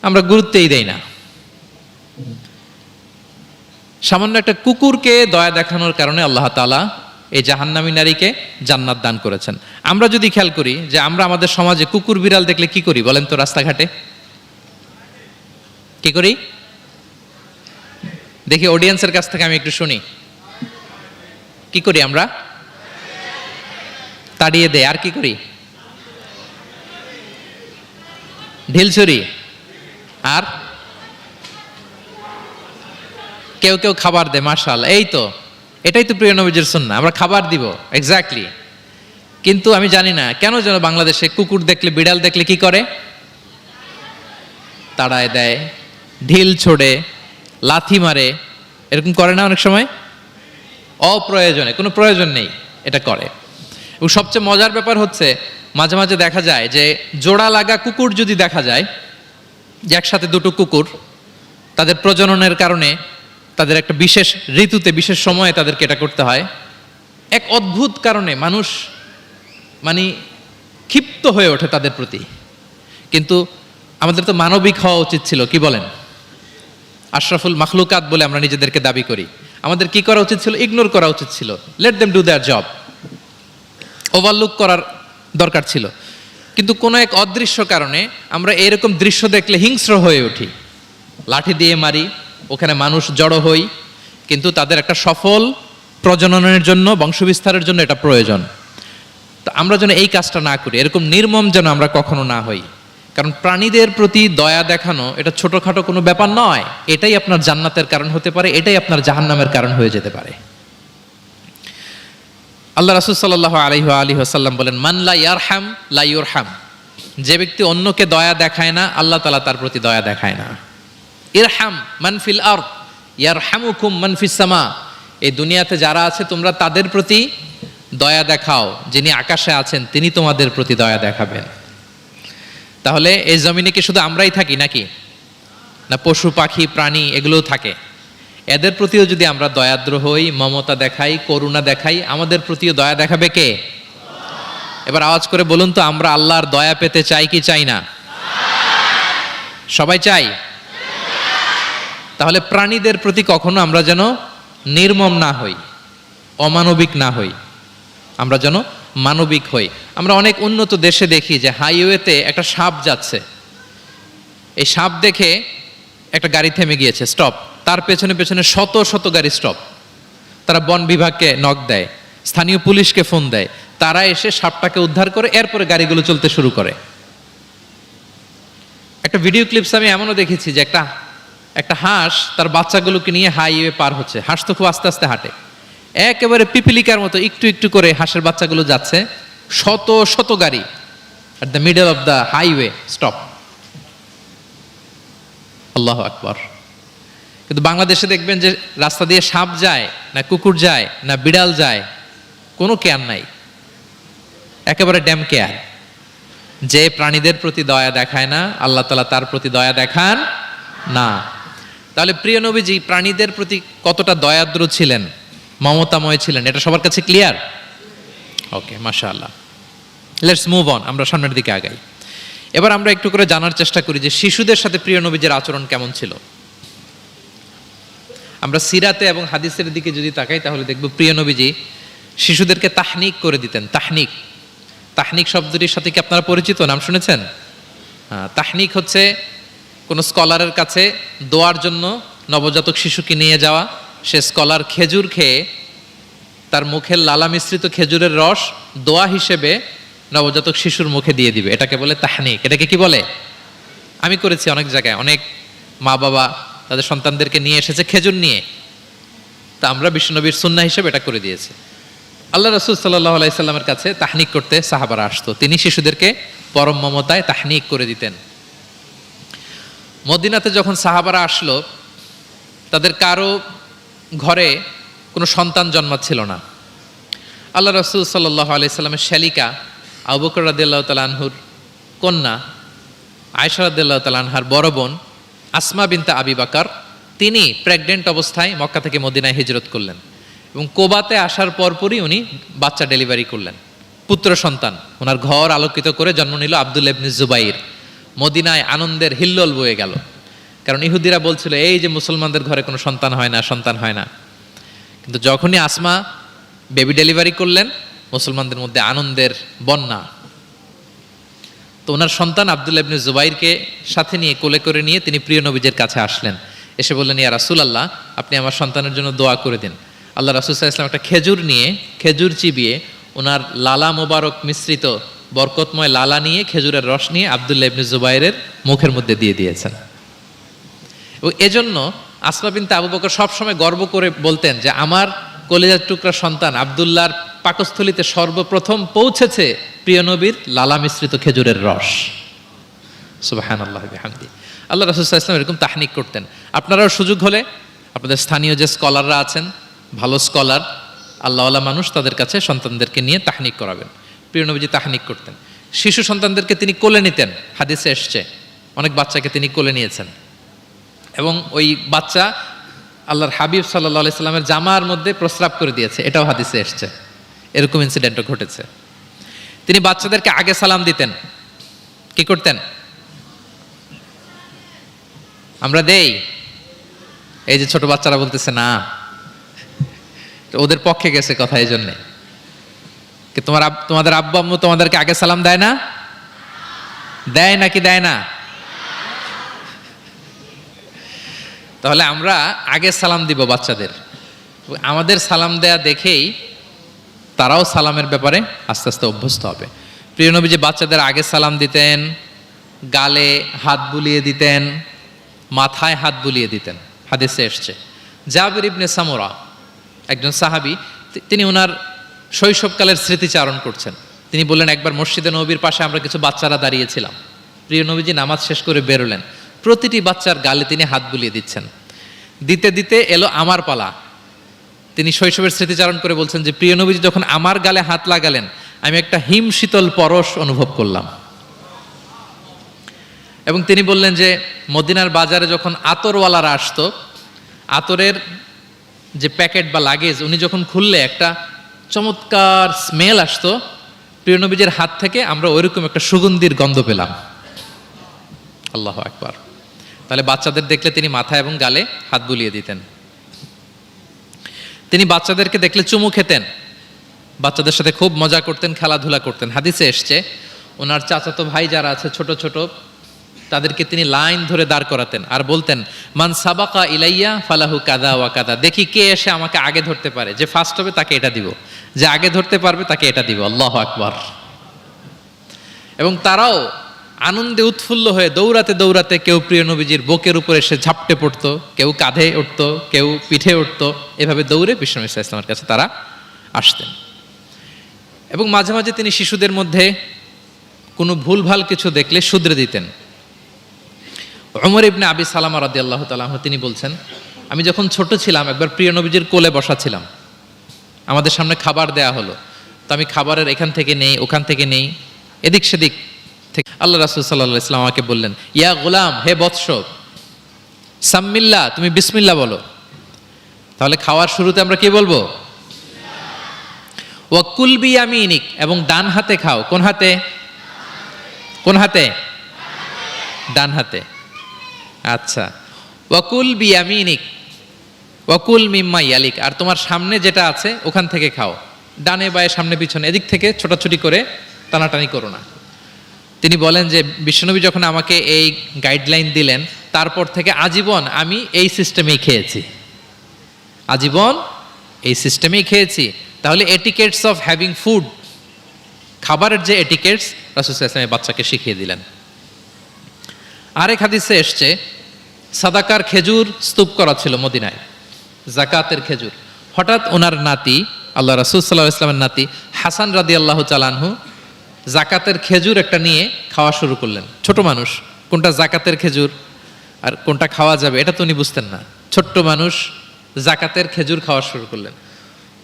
S1: আমরা গুরুত্বই দেই না। সামান্য একটা কুকুরকে দয়া দেখানোর কারণে আল্লাহ তাআলা এই জাহান্নামী নারীকে জান্নাত দান করেছেন। আমরা যদি খেয়াল করি যে আমরা আমাদের সমাজে কুকুর বিড়াল দেখলে কি করি বলেন তো? রাস্তাঘাটে কি করি? দেখি অডিয়েন্সের কাছ থেকে আমি একটু শুনি, কি করি আমরা? তাড়িয়ে দেয়। আর কি করি? ঢিল ছুরি। আর কেউ কেউ খাবার দেয়। মাশাআল্লাহ, এই তো, এটাই তো প্রিয় নবীজির সুন্নাহ, আমরা খাবার দিব। এক্স্যাক্টলি। কিন্তু আমি জানি না কেন যেন বাংলাদেশে কুকুর দেখলে, বিড়াল দেখলে কি করে? তাড়ায় দেয়, ঢিল ছোড়ে, লাথি মারে, এরকম করে না অনেক সময়? অপ্রয়োজনে, কোনো প্রয়োজন নেই এটা করে। এবং সবচেয়ে মজার ব্যাপার হচ্ছে মাঝে মাঝে দেখা যায় যে জোড়া লাগা কুকুর যদি দেখা যায়, যে একসাথে দুটো কুকুর, তাদের প্রজননের কারণে তাদের একটা বিশেষ ঋতুতে, বিশেষ সময়ে তাদেরকে এটা করতে হয়। এক অদ্ভুত কারণে মানুষ মানে ক্ষিপ্ত হয়ে ওঠে তাদের প্রতি, কিন্তু আমাদের তো মানবিক হওয়া উচিত ছিল, কি বলেন? আশরাফুল মাখলুকাত বলে আমরা নিজেদেরকে দাবি করি। আমাদের কি করা উচিত ছিল? ইগনোর করা উচিত ছিল। Let them do there job. Overlook করার দরকার ছিল। কিন্তু কোনো এক অদৃশ্য কারণে আমরা এরকম দৃশ্য দেখলে হিংস্র হয়ে উঠি, লাঠি দিয়ে মারি, ওখানে মানুষ জড়ো হই। কিন্তু তাদের একটা সফল প্রজননের জন্য, বংশবিস্তারের জন্য এটা প্রয়োজন। তো আমরা যেন এই কাজটা না করি, এরকম নির্মম যেন আমরা কখনো না হই। কারণ প্রাণীদের প্রতি দয়া দেখানো এটা ছোটখাটো কোনো ব্যাপার নয়। এটাই আপনার জান্নাতের কারণ হতে পারে, এটাই আপনার জাহান্নামের কারণ হয়ে যেতে পারে। আল্লাহ রাসূল সাল্লাল্লাহু আলাইহি ওয়াসাল্লাম বলেন, মান লা ইয়ারহাম লা ইউরহাম। যে ব্যক্তি অন্যকে দয়া দেখায় না, আল্লাহ তাআলা তার প্রতি দয়া দেখায় না। ইরহাম মান ফিল আরদ ইয়ারহামুকুম মান ফিস সামা। এই দুনিয়াতে যারা আছে তোমরা তাদের প্রতি দয়া দেখাও, যিনি আকাশে আছেন তিনি তোমাদের প্রতি দয়া দেখাবেন। তাহলে এই জমিনে কি শুধু আমরাই থাকি নাকি? না পশু পাখি প্রাণী এগুলোও থাকে? এদের প্রতিও যদি আমরা দয়াদ্র হই, মমতা দেখাই, করুণা দেখাই, আমাদের প্রতিও দয়া দেখাবে কে? এবার আওয়াজ করে বলুন তো, আমরা আল্লাহর দয়া পেতে চাই কি চাই না? সবাই চাই। তাহলে প্রাণীদের প্রতি কখনো আমরা যেন নির্মম না হই, অমানবিক না হই, আমরা যেন মানবিক হই। আমরা অনেক উন্নত দেশে দেখি যে হাইওয়েতে একটা সাপ যাচ্ছে, এই সাপ দেখে একটা গাড়ি থেমে গিয়েছে, স্টপ। তার পেছনে পেছনে শত শত গাড়ি স্টপ। তারা বন বিভাগকে নক দেয়, স্থানীয় পুলিশকে ফোন দেয়, তারা এসে সাপটাকে উদ্ধার করে এরপরে গাড়িগুলো চলতে শুরু করে। একটা ভিডিও ক্লিপস আমি এমনও দেখেছি যে একটা হাঁস তার বাচ্চাগুলোকে নিয়ে হাইওয়ে পার হচ্ছে। হাঁস তো খুব আস্তে আস্তে হাঁটে, একেবারে পিপিলিকার মতো একটু একটু করে হাঁসের বাচ্চাগুলো যাচ্ছে, শত শত গাড়ি at the middle of the highway stop. আল্লাহু আকবার। কিন্তু বাংলাদেশে দেখবেন যে রাস্তা দিয়ে সাপ যায় না, কুকুর যায় না, বিড়াল যায়, কোনো কেয়ার নাই, একেবারে ড্যাম কেয়ার। যে প্রাণীদের প্রতি দয়া দেখায় না, আল্লাহ তাআলা তার প্রতি দয়া দেখান না। তাহলে প্রিয় নবীজি প্রাণীদের প্রতি কতটা দয়াদ্র ছিলেন, মমতাময় ছিলেন, এটা সবার কাছে ক্লিয়ার? ওকে, মাশাআল্লাহ। লেটস মুভ অন, আমরা সামনের দিকে আগাই। এবার আমরা একটু করে জানার চেষ্টা করি যে শিশুদের সাথে প্রিয় নবীজির আচরণ কেমন ছিল। আমরা সিরাতে এবং হাদিসের দিকে যদি তাকাই তাহলে দেখব প্রিয় নবীজি শিশুদেরকে তাহনিক করে দিতেন। তাহনিক, তাহনিক শব্দটির সাথে কি আপনারা পরিচিত? নাম শুনেছেন? তাহনিক হচ্ছে কোনো স্কলারের কাছে দোয়ার জন্য নবজাতক শিশুকে নিয়ে যাওয়া। সে স্কলার খেজুর খেয়ে তার মুখের লালা মিশ্রিত খেজুরের রস দোয়া হিসেবে নবজাতক শিশুর মুখে দিয়ে দিবে, এটাকে বলে তাহনিক। এটাকে কি বলে? আমি করেছি অনেক জায়গায়, অনেক মা বাবা তাদের সন্তানদেরকে নিয়ে এসেছে খেজুর নিয়ে, তা আমরা বিশ্বনবীর সুন্নাহ হিসেবে এটা করে দিয়েছি। আল্লাহ রাসূল সাল্লাল্লাহু আলাইহি সাল্লামের কাছে তাহনিক করতে সাহাবারা আসতো, তিনি শিশুদেরকে পরম মমতায় তাহনিক করে দিতেন। মদিনাতে যখন সাহাবারা আসলো, তাদের কারো ঘরে কোনো সন্তান জন্মাচ্ছিল না। আল্লাহ রাসূল সাল্লাল্লাহু আলাইহি সাল্লামের শ্যালিকা আবু বকর রাদিয়াল্লাহু তাআলা আনহুর কন্যা আয়েশা রাদিয়াল্লাহু তাআলা আনহার বড় বোন আসমা বিনতে আবি বকর, তিনি প্রেগন্যান্ট অবস্থায় মক্কা থেকে মদিনায় হিজরত করলেন এবং কোবাতে আসার পরপরই উনি বাচ্চা ডেলিভারি করলেন, পুত্র সন্তান। ওনার ঘর আলোকিত করে জন্ম নিল আব্দুল্লাহ ইবনে জুবাইর। মদিনায় আনন্দের হিল্লোল বয়ে গেল, কারণ ইহুদিরা বলছিল এই যে মুসলমানদের ঘরে কোনো সন্তান হয় না, সন্তান হয় না। কিন্তু যখনই আসমা বেবি ডেলিভারি করলেন, মুসলমানদের মধ্যে আনন্দের বন্যা। তো ওনার সন্তান আব্দুল্লাহ ইবনে জুবাইরকে সাথে নিয়ে কোলে করে নিয়ে তিনি প্রিয় নবীজের কাছে আসলেন। এসে বললেন, ইয়া রাসূলুল্লাহ, আপনি আমার সন্তানের জন্য দোয়া করে দিন। আল্লাহ রাসূল সাল্লাল্লাহু আলাইহি ওয়াসাল্লাম একটা খেজুর নিয়ে, খেজুর চিবিয়ে ওনার লালা মোবারক মিশ্রিত বরকতময় লালা নিয়ে, খেজুরের রস নিয়ে আব্দুল্লাহ ইবনে জুবাইরের মুখের মধ্যে দিয়ে দিয়েছেন। এবং এজন্য আসমা বিনতে আবু বকর সবসময় গর্ব করে বলতেন যে আমার কলিজার টুকরা সন্তান আব্দুল্লাহর পাকস্থলিতে সর্বপ্রথম পৌঁছেছে প্রিয় নবীর লালা মিশ্রিত খেজুরের রস। সুবহানাল্লাহ বিহামদি। আল্লাহ রাসূল সাল্লাল্লাহু আলাইহি ওয়াসাল্লাম এরকম তাহনিক করতেন। আপনারাও সুযোগ হলে আপনাদের স্থানীয় যে স্কলাররা আছেন, ভালো স্কলার, আল্লাহওয়ালা মানুষ, তাদের কাছে সন্তানদেরকে নিয়ে তাহনিক করাবেন। প্রিয় নবীজি তাহনিক করতেন। শিশু সন্তানদেরকে তিনি কোলে নিতেন, হাদিসে এসছে অনেক বাচ্চাকে তিনি কোলে নিয়েছেন এবং ওই বাচ্চা আল্লাহর হাবিব সাল্লাল্লাহু আলাইহি সাল্লামের জামার মধ্যে প্রস্রাব করে দিয়েছে, এটাও হাদিসে এসছে। এরকম ইনসিডেন্টও ঘটেছে। তিনি বাচ্চাদেরকে আগে সালাম দিতেন। কি করতেন? আমরা দেই? এই যে ছোট বাচ্চারা বলতেছে না, ওদের পক্ষে গেছে কথা। এই জন্যে কি তোমাদের আব্বু আম্মু তোমাদেরকে আগে সালাম দেয় না? দেয় নাকি দেয় না? তাহলে আমরা আগে সালাম দিব বাচ্চাদের। আমাদের সালাম দেয়া দেখেই তারাও সালামের ব্যাপারে আস্তে আস্তে অভ্যস্ত হবে। প্রিয় নবীজি বাচ্চাদের আগে সালাম দিতেন, গালে হাত বুলিয়ে দিতেন, মাথায় হাত বুলিয়ে দিতেন। হাদিসে এসছে জাবির ইবনে সামুরা একজন সাহাবী, তিনি ওনার শৈশবকালের স্মৃতিচারণ করছেন। তিনি বললেন, একবার মসজিদে নবীর পাশে আমরা কিছু বাচ্চারা দাঁড়িয়েছিলাম। প্রিয় নবীজি নামাজ শেষ করে বেরোলেন, প্রতিটি বাচ্চার গালে তিনি হাত বুলিয়ে দিচ্ছেন। দিতে দিতে এলো আমার পালা। তিনি শৈশবের স্মৃতিচারণ করে বলছেন যে প্রিয় নবীজি যখন আমার গালে হাত লাগালেন, আমি একটা হিম শীতল পরশ অনুভব করলাম। এবং তিনি বললেন যে মদিনার বাজারে যখন আতরওয়ালারা আসতো, আতরের যে প্যাকেট বা লাগেজ উনি যখন খুললে একটা চমৎকার স্মেল আসতো, প্রিয় নবীজির হাত থেকে আমরা ওইরকম একটা সুগন্ধির গন্ধ পেলাম। আল্লাহু আকবার। তাহলে বাচ্চাদের দেখলে তিনি মাথায় এবং গালে হাত বুলিয়ে দিতেন। তিনি বাচ্চাদেরকে দেখলে চুমু খেতেন, বাচ্চাদের সাথে খুব মজা করতেন, খেলাধুলা করতেন। হাদিসে এসছে ওনার চাচাতো ভাই যারা আছে ছোট ছোট, তাদেরকে তিনি লাইন ধরে দাঁড় করাতেন আর বলতেন, মান সাবাকা ইলাইয়া ফালাহু কাদা ওয়া কাদা। দেখি কে এসে আমাকে আগে ধরতে পারে, যে ফার্স্ট হবে তাকে এটা দিব, যে আগে ধরতে পারবে তাকে এটা দিব। আল্লাহু আকবার। এবং তারাও আনন্দে উৎফুল্ল হয়ে দৌড়াতে দৌড়াতে কেউ প্রিয় নবীজির বুকের উপরে এসে ঝাপটে পড়তো, কেউ কাঁধে উঠতো, কেউ পিঠে উঠতো। এভাবে দৌড়ে বিশ্বনবী সাল্লাল্লাহু আলাইহি ওয়াসাল্লামের কাছে তারা আসতেন। এবং মাঝে মাঝে তিনি শিশুদের মধ্যে কোনো ভুলভাল কিছু দেখলে শুধরে দিতেন। ওমর ইবনে আবি সালামা রাদিয়াল্লাহু তাআলা আনহু তিনি বলছেন, আমি যখন ছোট ছিলাম একবার প্রিয় নবীজির কোলে বসা ছিলাম, আমাদের সামনে খাবার দেয়া হলো, তো আমি খাবারের এখান থেকে নেই ওখান থেকে নেই, এদিক সেদিক থেকে আল্লাহ রাসূল সাল্লাল্লাহু আলাইহি ওয়াসাল্লাম আমাকে বললেন, ইয়া গোলাম, হে বৎস, সাম্মিল্লাহ, তুমি বিসমিল্লাহ বলো। তাহলে খাওয়ার শুরুতে আমরা কি বলবো? ওয়া কুল বিয়ামিনিক, এবং ডান হাতে খাও। কোন হাতে? কোন হাতে? ডান হাতে। আচ্ছা। ওয়াকুল বিয়ামিনিক ওয়াকুল মিম্মা ইয়ালিক, আর তোমার সামনে যেটা আছে ওখান থেকে খাও। ডানে বায়ে সামনে পিছনে এদিক থেকে ছোটাছুটি করে টানাটানি করো না। তিনি বলেন যে বিশ্বনবী যখন আমাকে এই গাইডলাইন দিলেন, তারপর থেকে আজীবন আমি এই সিস্টেমেই খেয়েছি, আজীবন এই সিস্টেমেই খেয়েছি। তাহলে এটিকেটস অফ হ্যাভিং ফুড, খাবারের যে এটিকেটস রাসূল সাল্লাল্লাহু আলাইহি ওয়াসাল্লাম বাচ্চাকে শিখিয়ে দিলেন। আরেক হাদিসে এসছে সাদাকার খেজুর স্তূপ করা ছিল মদিনায়, জাকাতের খেজুর। হঠাৎ ওনার নাতি, আল্লাহ রাসূল সাল্লাল্লাহু আলাইহি ওয়াসাল্লামের নাতি হাসান রাদিয়াল্লাহু তাআলা আনহু জাকাতের খেজুর একটা নিয়ে খাওয়া শুরু করলেন। ছোট মানুষ, কোনটা জাকাতের খেজুর আর কোনটা খাওয়া যাবে এটা তো উনি বুঝতেন না। ছোট্ট মানুষ জাকাতের খেজুর খাওয়া শুরু করলেন।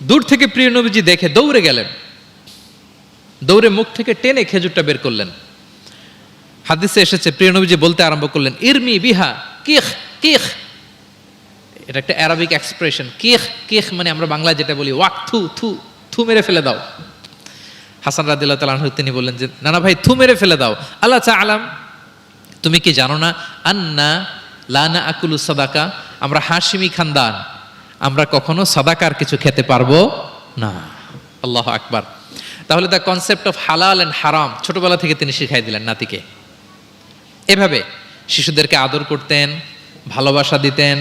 S1: দূর থেকে প্রিয় নবীজি দেখে দৌড়ে গেলেন, দৌড়ে মুখ থেকে টেনে খেজুরটা বের করলেন। হাদিসে এসেছে প্রিয় নবীজি বলতে আরম্ভ করলেন, ইরমি বিহা কিখ কিখ। এটা একটা আরবিক এক্সপ্রেশন। কিখ কিখ মানে আমরা বাংলায় যেটা বলি ওয়াক, থু থু, থু মেরে ফেলে দাও। হাসান রাদিয়াল্লাহু তাআলা আনহু তিনি বললেন যে না না ভাই, থু মেরে ফেলে দাও। আল্লাহ তাআলা, তুমি কি জানো না, আন্না লা নাআকুলু সাদাকা, আমরা হাশিমি খানদান, আমরা কখনো সাদাকার কিছু খেতে পারবো না। আল্লাহু আকবার। তাহলে দ্য কনসেপ্ট অফ হালাল এন্ড হারাম ছোটবেলা থেকে তিনি শিখাই দিলেন নাতিকে। এভাবে শিশুদেরকে আদর করতেন, ভালোবাসা দিতেন,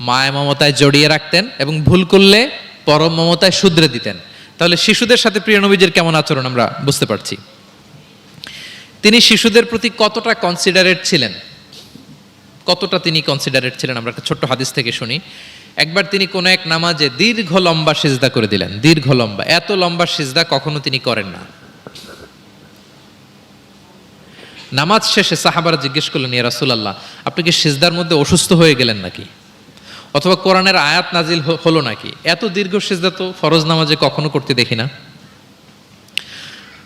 S1: মায়া মমতায় জড়িয়ে রাখতেন এবং ভুল করলে পরম মমতায় শুধরে দিতেন। তাহলে শিশুদের সাথে প্রিয় নবীজির কেমন আচরণ আমরা বুঝতে পারছি। তিনি শিশুদের প্রতি কতটা কনসিডারেট ছিলেন, কতটা তিনি কনসিডারেট ছিলেন আমরা একটা ছোট্ট হাদিস থেকে শুনি। একবার তিনি কোনো এক নামাজে দীর্ঘ লম্বা সিজদা করে দিলেন, দীর্ঘ লম্বা। এত লম্বা সিজদা কখনো তিনি করেন না। নামাজ শেষে সাহাবারা জিজ্ঞেস করলেন, ইয়া রাসূলুল্লাহ, আপনি কি সিজদার মধ্যে অসুস্থ হয়ে গেলেন নাকি, অথবা কোরআনের আয়াত নাজিল হলো নাকি? এত দীর্ঘ সিজদা তো ফরজ নামাজে কখনো করতে দেখি না।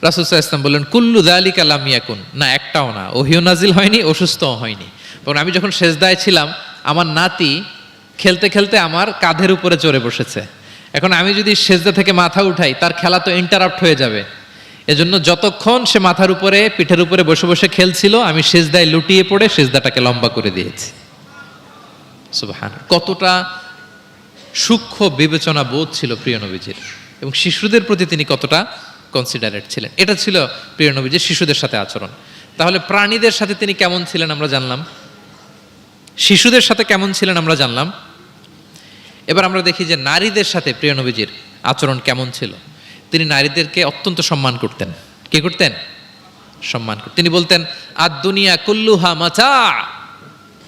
S1: রাসূল সাল্লাল্লাহু আলাইহি ওয়াসাল্লাম বললেন, কুল্লু যালিকা লাম ইয়াকুন, না একটাও না, ওহিও নাজিল হয়নি, অসুস্থও হয়নি। কারণ আমি যখন সিজদায় ছিলাম, আমার নাতি খেলতে খেলতে আমার কাঁধের উপরে চড়ে বসেছে। এখন আমি যদি সিজদা থেকে মাথা উঠাই, তার খেলা তো ইন্টারাপ্ট হয়ে যাবে। এজন্য যতক্ষণ সে মাথার উপরে পিঠের উপরে বসে বসে খেলছিল, আমি সিজদায় লুটিয়ে পড়ে সিজদাটাকে লম্বা করে দিয়েছি। সুবহানাল্লাহ, কতটা সূক্ষ্ম বিবেচনা বোধ ছিল প্রিয় নবীজির, এবং শিশুদের প্রতি তিনি কতটা কনসিডারেট ছিলেন। এটা ছিল প্রিয় নবীজির শিশুদের সাথে আচরণ। তাহলে প্রাণীদের সাথে তিনি কেমন ছিলেন আমরা জানলাম, শিশুদের সাথে কেমন ছিলেন আমরা জানলাম। এবার আমরা দেখি যে নারীদের সাথে প্রিয় নবীজির আচরণ কেমন ছিল। তিনি নারীদেরকে অত্যন্ত সম্মান করতেন। কি করতেন? সম্মান করতেন। তিনি বলতেন, আদ দুনিয়া কুল্লুহা মাতা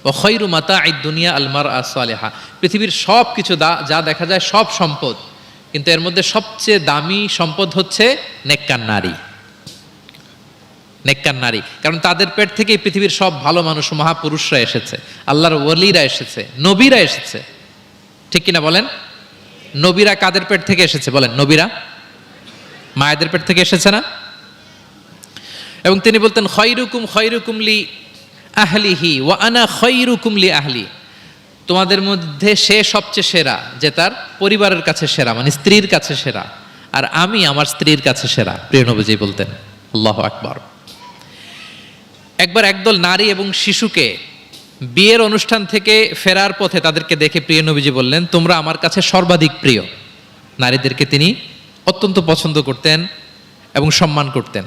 S1: ওয়া খায়রু মাতা'আদ দুনিয়া আল মারআ সালিহা। পৃথিবীর সব কিছু যা দেখা যায় সব সম্পদ, কিন্তু এর মধ্যে সবচেয়ে দামি সম্পদ হচ্ছে নেককার নারী। নেককার নারী, কারণ তাদের পেট থেকেই পৃথিবীর সব ভালো মানুষ, মহাপুরুষরা এসেছে, আল্লাহর ওয়ালিরা এসেছে, নবীরা এসেছে। ঠিক কিনা বলেন? নবীরা কাদের পেট থেকে এসেছে বলেন? নবীরা মায়েদের পেট থেকে এসেছে না? এবং তিনি বলতেন, খায়রুকুম খায়রুকুম লি আহলিহি ওয়া আনা খায়রুকুম লি আহলি। তোমাদের মধ্যে সে সবচেয়ে সেরা যে তার পরিবারের কাছে সেরা, মানে স্ত্রীর কাছে সেরা, আর আমি আমার স্ত্রীর কাছে সেরা। প্রিয় নবীজি বলতেন। আল্লাহু আকবার। একবার একদল নারী এবং শিশুকে বিয়ের অনুষ্ঠান থেকে ফেরার পথে তাদেরকে দেখে প্রিয় নবীজি বললেন, তোমরা আমার কাছে সর্বাধিক প্রিয়। নারীদেরকে তিনি অত্যন্ত পছন্দ করতেন এবং সম্মান করতেন,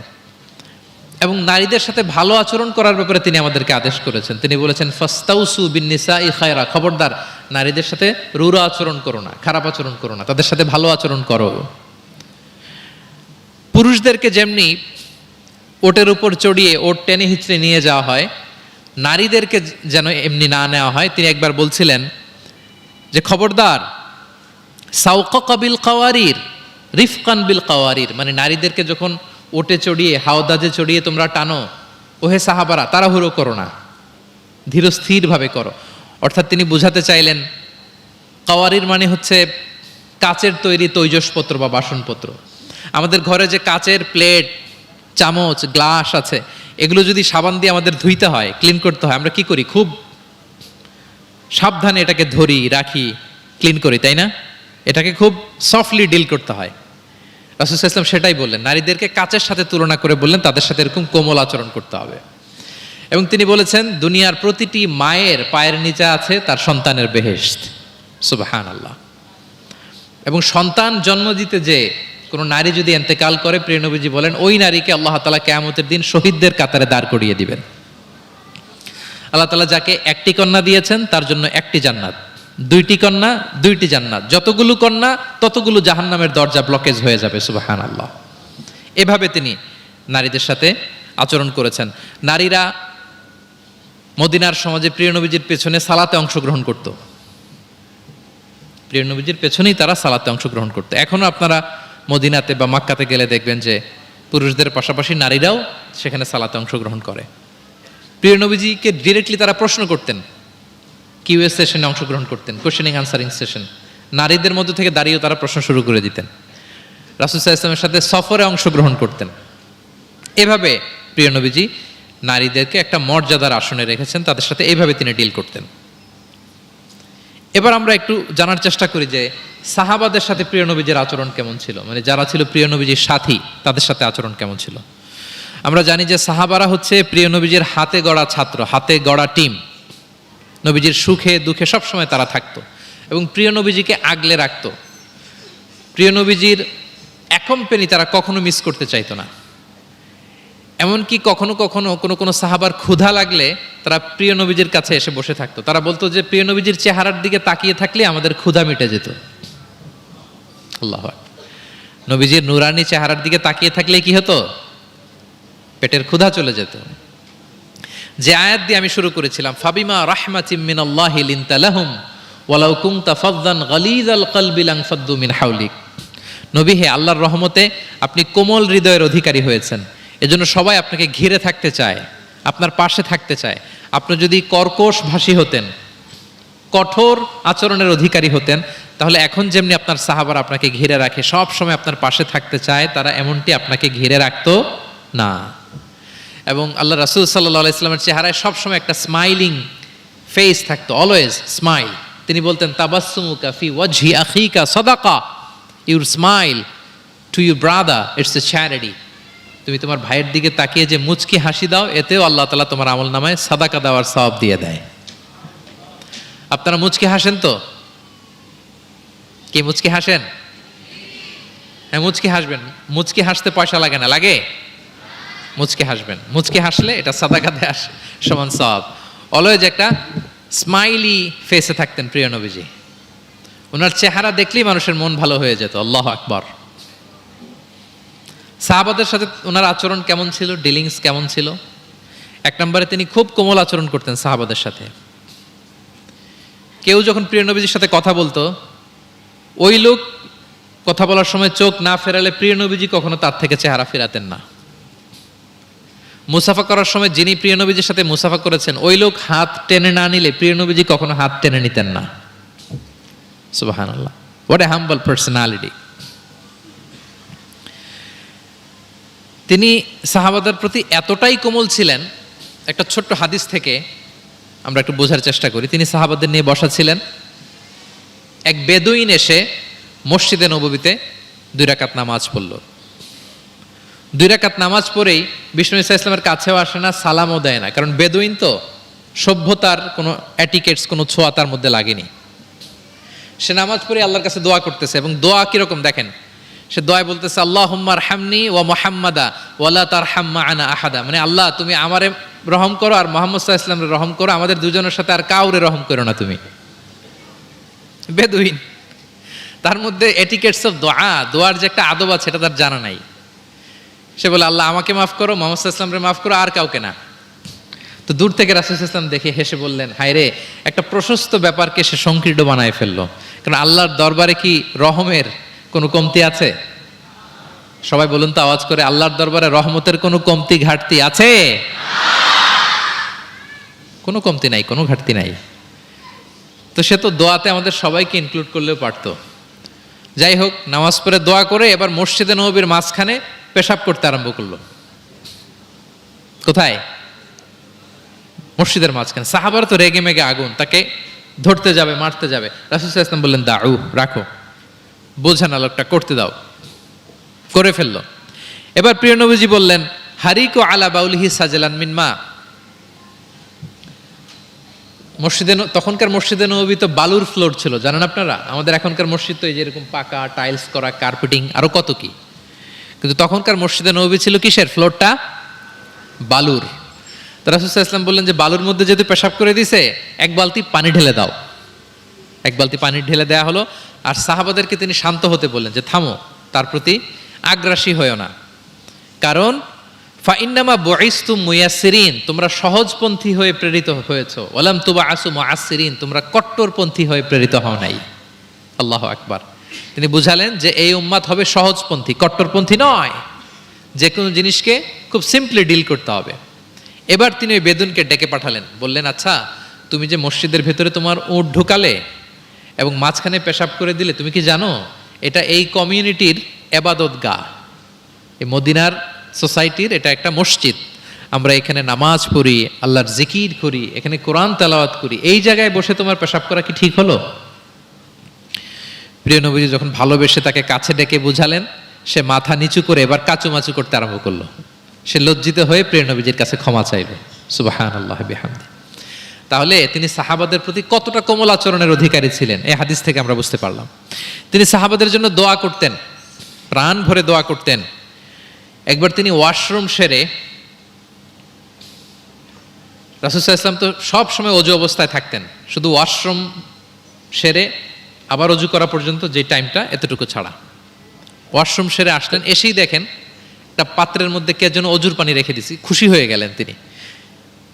S1: এবং নারীদের সাথে ভালো আচরণ করার ব্যাপারে তিনি আমাদেরকে আদেশ করেছেন। তিনি বলেছেন, ফাস্তাউসু বিন্নিসাই খায়রা, খবরদার নারীদের সাথে রূঢ় আচরণ করো না, খারাপ আচরণ করো না, তাদের সাথে ভালো আচরণ করো। পুরুষদেরকে যেমনি ওটের উপর চড়িয়ে ওট টেনে হিচড়ে নিয়ে যাওয়া হয়, নারীদেরকে যেন এমনি না নেওয়া হয়। তিনি একবার বলছিলেন যে, খবরদার সাওকা বিল কাওয়ারির রিফকান বিল কাওয়ারির, মানে নারীদেরকে যখন ওটে চড়িয়ে হাওদাজে চড়িয়ে তোমরা টানো, ওহে সাহাবারা তাড়াহুড়ো করো না, ধীরস্থিরভাবে করো। অর্থাৎ তিনি বুঝাতে চাইলেন, কাওয়ারির মানে হচ্ছে কাচের তৈরি তৈজসপত্র বা বাসনপত্র। আমাদের ঘরে যে কাচের প্লেট, চামচ, গ্লাস আছে, এগুলো যদি সাবান দিয়ে আমাদের ধুইতে হয়, ক্লিন করতে হয়, আমরা কি করি? খুব সাবধানে এটাকে ধরি, রাখি, ক্লিন করি, তাই না? এটাকে খুব সফটলি ডিল করতে হয়। রাসূল সাল্লাল্লাহু আলাইহি ওয়াসাল্লাম সেটাই বললেন, নারীদেরকে কাচের সাথে তুলনা করে বললেন তাদের সাথে এরকম কোমল আচরণ করতে হবে। এবং তিনি বলেছেন, দুনিয়ার প্রতিটি মায়ের পায়ের নিচে আছে তার সন্তানের বেহেশত। সুবহানাল্লাহ। এবং সন্তান জন্ম দিতে যে কোনো নারী যদি ইন্তেকাল করে, প্রিয় নবীজি বলেন, ওই নারীকে আল্লাহ তাআলা কিয়ামতের দিন শহীদদের কাতারে দাঁড় করিয়ে দিবেন। আল্লাহ তাআলা যাকে একটি কন্যা দিয়েছেন তার জন্য একটি জান্নাত, দুইটি কন্যা দুইটি জান্নাত, যতগুলো কন্যা ততগুলো জাহান্নামের দরজা ব্লকেজ হয়ে যাবে। সুবহানাল্লাহ। এভাবে তিনি নারীদের সাথে আচরণ করেছেন। নারীরা মদিনার সমাজে প্রিয় নবীজির পেছনে সালাতে অংশগ্রহণ করত। প্রিয় নবীজির পেছনেই তারা সালাতে অংশগ্রহণ করত। এখনো আপনারা মদিনাতে বা মক্কাতে গেলে দেখবেন যে পুরুষদের পাশাপাশি নারীরাও সেখানে সালাতে অংশগ্রহণ করে। প্রিয় নবীজিকে ডিরেক্টলি তারা প্রশ্ন করতেন, কিউএস সেশনে অংশগ্রহণ করতেন, কোশ্চেনিং আনসারিং সেশন। নারীদের মধ্যে থেকে দাঁড়িয়েও তারা প্রশ্ন শুরু করে দিতেন। রাসূল সাল্লাল্লাহু আলাইহি ওয়াসাল্লামের সাথে সফরে অংশগ্রহণ করতেন। এভাবে প্রিয় নবীজি নারীদেরকে একটা মর্যাদার আসনে রেখেছেন, তাদের সাথে এইভাবে তিনি ডিল করতেন। এবার আমরা একটু জানার চেষ্টা করি যে সাহাবাদের সাথে প্রিয় নবীজির আচরণ কেমন ছিল, মানে যারা ছিল প্রিয় নবীজির সাথী তাদের সাথে আচরণ কেমন ছিল। আমরা জানি যে সাহাবারা হচ্ছে প্রিয় নবীজির হাতে গড়া ছাত্র, হাতে গড়া টিম। নবীজির সুখে দুঃখে সবসময় তারা থাকতো এবং প্রিয় নবীজিকে আগলে রাখতো। প্রিয় নবীজির এক পেনি তারা কখনো মিস করতে চাইতো না। এমনকি কখনো কখনো কোনো সাহাবার ক্ষুধা লাগলে তারা প্রিয় নবীজির কাছে এসে বসে থাকতো। তারা বলতো যে প্রিয় নবীজির চেহারার দিকে তাকিয়ে থাকলে আমাদের ক্ষুধা মিটে যেত। আল্লাহু আকবার। নবীজির নুরানি চেহারার দিকে তাকিয়ে থাকলে কি হতো? পেটের ক্ষুধা চলে যেত। যে আয়াত দিয়ে আমি শুরু করেছিলাম, ফাবিমা রাহমাতিম মিনাল্লাহি লিনতা লাহুম ওয়ালাউ কুনতা ফাযযান গালিযাল কলবি লানফাদ্দু মিন হাওলিক। নবী হে, আল্লাহর রহমতে আপনি কোমল হৃদয়ের অধিকারী হয়েছেন, এজন্য সবাই আপনাকে ঘিরে থাকতে চায়, আপনার পাশে থাকতে চায়। আপনি যদি কর্কশ ভাষী হতেন, কঠোর আচরণের অধিকারী হতেন, তাহলে এখন যেমনি আপনার সাহাবারা আপনাকে ঘিরে রাখে, সব সময় আপনার পাশে থাকতে চায়, তারা এমনটি আপনাকে ঘিরে রাখতো না। এবং আল্লাহ রাসূল সাল্লাল্লাহু আলাইহি ওয়াসাল্লামের চেহারায় সবসময় একটা স্মাইলিং ফেস থাকতো, অলওয়েজ স্মাইল। তিনি বলতেন, তাবাসসুমুকা ফি ওয়াজহি আখিকা সাদাকা, your smile to your brother it's a charity. তুমি তোমার ভাইয়ের দিকে তাকিয়ে যে মুচকি হাসি দাও, এতেও আল্লাহ তাআলা তোমার আমলনামায় সাদাকা দেওয়ার সওয়াব দিয়ে দেয়। আপনারা মুচকি হাসেন তো? কি মুচকি হাসেন? হ্যাঁ, মুচকি হাসবেন। মুচকি হাসতে পয়সা লাগে না, লাগে? মুচকি হাসবেন। মুচকি হাসলে এটা সাদাকা দেয়া সমান সওয়াব। অলওয়েজ একটা স্মাইলি ফেসে থাকতেন প্রিয় নবীজি। ওনার চেহারা দেখলেই মানুষের মন ভালো হয়ে যেত। আল্লাহু আকবার। সাহাবাদের সাথে ওনার আচরণ কেমন ছিল, ডিলিংস কেমন ছিল? এক নম্বরে তিনি খুব কোমল আচরণ করতেন সাহাবাদের সাথে। কেউ যখন প্রিয় নবীজির সাথে কথা বলতো, ওই লোক কথা বলার সময় চোখ না ফেরালে প্রিয় নবীজি কখনো তার থেকে চেহারা ফেরাতেন না। মুসাফা করার সময় যিনি প্রিয় নবীজির সাথে মুসাফা করেছেন, ওই লোক হাত টেনে না নিলে প্রিয় নবীজি কখনো হাত টেনে নিতেন না। সুবহানাল্লাহ, হোয়াট এ হাম্বল পার্সোনালিটি। তিনি সাহাবাদের প্রতি এতটাই কোমল ছিলেন, একটা ছোট্ট হাদিস থেকে আমরা একটু বোঝার চেষ্টা করি। তিনি সাহাবাদের নিয়ে বসা ছিলেন, এক বেদুইন এসে মসজিদে নববীতে 2 রাকাত নামাজ পড়ল। 2 রাকাত নামাজ পড়েই বিষ্ণু ইসা ইসলামের কাছেও আসে না, সালামও দেয় না, কারণ বেদুইন তো, সভ্যতার কোনো অ্যাটিকেটস, কোনো ছোঁয়া তার মধ্যে লাগেনি। সে নামাজ পড়ে আল্লাহর কাছে দোয়া করতেছে, এবং দোয়া কিরকম দেখেন, সে দোয়া বলতেছে আল্লাহুম্মা আরহামনি ওয়া মুহাম্মাদা ওয়ালা তারহাম মা'আনা আহাদা, মানে আল্লাহ তুমি আমারে রহম করো আর মুহাম্মদ সাল্লাল্লাহু আলাইহি ওয়াসাল্লামকে রহম করো, আমাদের দুজনের সাথে আর কাউরে রহম করো না তুমি। বেদুইন, তার মধ্যে এটিকেটস অফ দোয়া, দোয়ার যে একটা আদব আছে এটা তার জানা নাই। সে বলে আল্লাহ আমাকে মাফ করো, মুহাম্মদ সাল্লাল্লাহু আলাইহি ওয়াসাল্লামকে মাফ করো, আর কাউকে না। তো দূর থেকে রাসূল সাল্লাল্লাহু আলাইহি ওয়াসাল্লাম দেখে হেসে বললেন, হায় রে, একটা প্রশস্ত ব্যাপারকে সে সংকীর্ণ বানায় ফেললো। কারণ আল্লাহর দরবারে কি রহমের কোনো কমতি আছে? সবাই বলুন তো আওয়াজ করে, আল্লাহর দরবারে রহমতের কোনো কমতি ঘাটতি আছে? কোনো কমতি নাই, কোনো ঘাটতি নাই। তো সে তো দোয়াতে আমাদের সবাইকে ইনক্লুড করলেও পারতো। যাই হোক, নামাজ পড়ে দোয়া করে এবার মসজিদে নববীর মাঝখানে পেশাব করতে আরম্ভ করলো। কোথায়? মসজিদের মাঝখানে। সাহাবারা তো রেগে মেগে আগুন, তাকে ধরতে যাবে, মারতে যাবে। রাসূল সাল্লাল্লাহু আলাইহি ওয়াসাল্লাম বললেন দাউ, রাখো, বোঝা না লোকটা, করতে দাও। করে ফেললো। এবার প্রিয় নবীজি বললেন হারিকু আলা বাউলিহি সাজলান মিন মা। মসজিদে, তখনকার মসজিদে নববী তো বালুর ফ্লোর ছিল, জানেন আপনারা? আমাদের এখনকার মসজিদ তো এই যে এরকম পাকা টাইলস করা, কার্পেটিং, আরো কত কি। কিন্তু তখনকার মসজিদে নববী ছিল কিসের? ফ্লোরটা বালুর। তো রাসূল সাল্লাল্লাহু আলাইহি ওয়াসাল্লাম বললেন যে বালুর মধ্যে যেহেতু পেশাব করে দিছে, 1 বালতি পানি ঢেলে দাও। 1 বালতি পানি ঢেলে দেয়া হলো। আর সাহাবাদেরকে তিনি শান্ত হতে বললেন যে থামো, তার প্রতি আগ্রাসী হয়েও না, কারণ ফাইন্নামা বুইসতুম মুয়াসসিরিন, তোমরা সহজপন্থী হয়ে প্রেরিত হয়েছো। ওয়ালাম তুবআসু মুআসসিরিন, তোমরা কট্টরপন্থী হয়ে প্রেরিত হও নাই। আল্লাহু আকবার। তিনি বুঝালেন যে এই উম্মাত হবে সহজপন্থী, কট্টরপন্থী নয়। যে কোনো জিনিসকে খুব সিম্পলি ডিল করতে হবে। এবার তিনি ওই বেদুনকে ডেকে পাঠালেন, বললেন আচ্ছা, তুমি যে মসজিদের ভেতরে তোমার উট ঢুকালে এবং মাঝখানে পেশাব করে দিলে, তুমি কি জানো এটা এই কমিউনিটির ইবাদতগাহ, এই মদিনার সোসাইটির এটা একটা মসজিদ। আমরা এখানে নামাজ পড়ি, আল্লাহর জিকির করি, এখানে কোরআন তেলাওয়াত করি, এই জায়গায় বসে তোমার পেশাব করা কি ঠিক হলো? প্রিয় নবীজি যখন ভালোবেসে তাকে কাছে ডেকে বুঝালেন, সে মাথা নিচু করে এবার কাচুমাচু করতে আরম্ভ করলো। সে লজ্জিত হয়ে প্রিয় নবীজির কাছে ক্ষমা চাইল। সুবহানাল্লাহ বিহামদি। তাহলে তিনি সাহাবাদের প্রতি কতটা কোমল আচরণের অধিকারী ছিলেন, এই হাদিস থেকে আমরা বুঝতে পারলাম। তিনি সাহাবাদের জন্য দোয়া করতেন, প্রাণ ভরে দোয়া করতেন। একবার তিনি ওয়াশরুম সেরে, রাসূল সাল্লাল্লাহু আলাইহি ওয়াসাল্লাম তো সব সময় অজু অবস্থায় থাকতেন, শুধু ওয়াশরুম সেরে আবার অজু করা পর্যন্ত যে টাইমটা, এতটুকু ছাড়া। ওয়াশরুম সেরে আসলেন, এসেই দেখেন একটা পাত্রের মধ্যে কে যেন অজুর পানি রেখে দিছি। খুশি হয়ে গেলেন তিনি।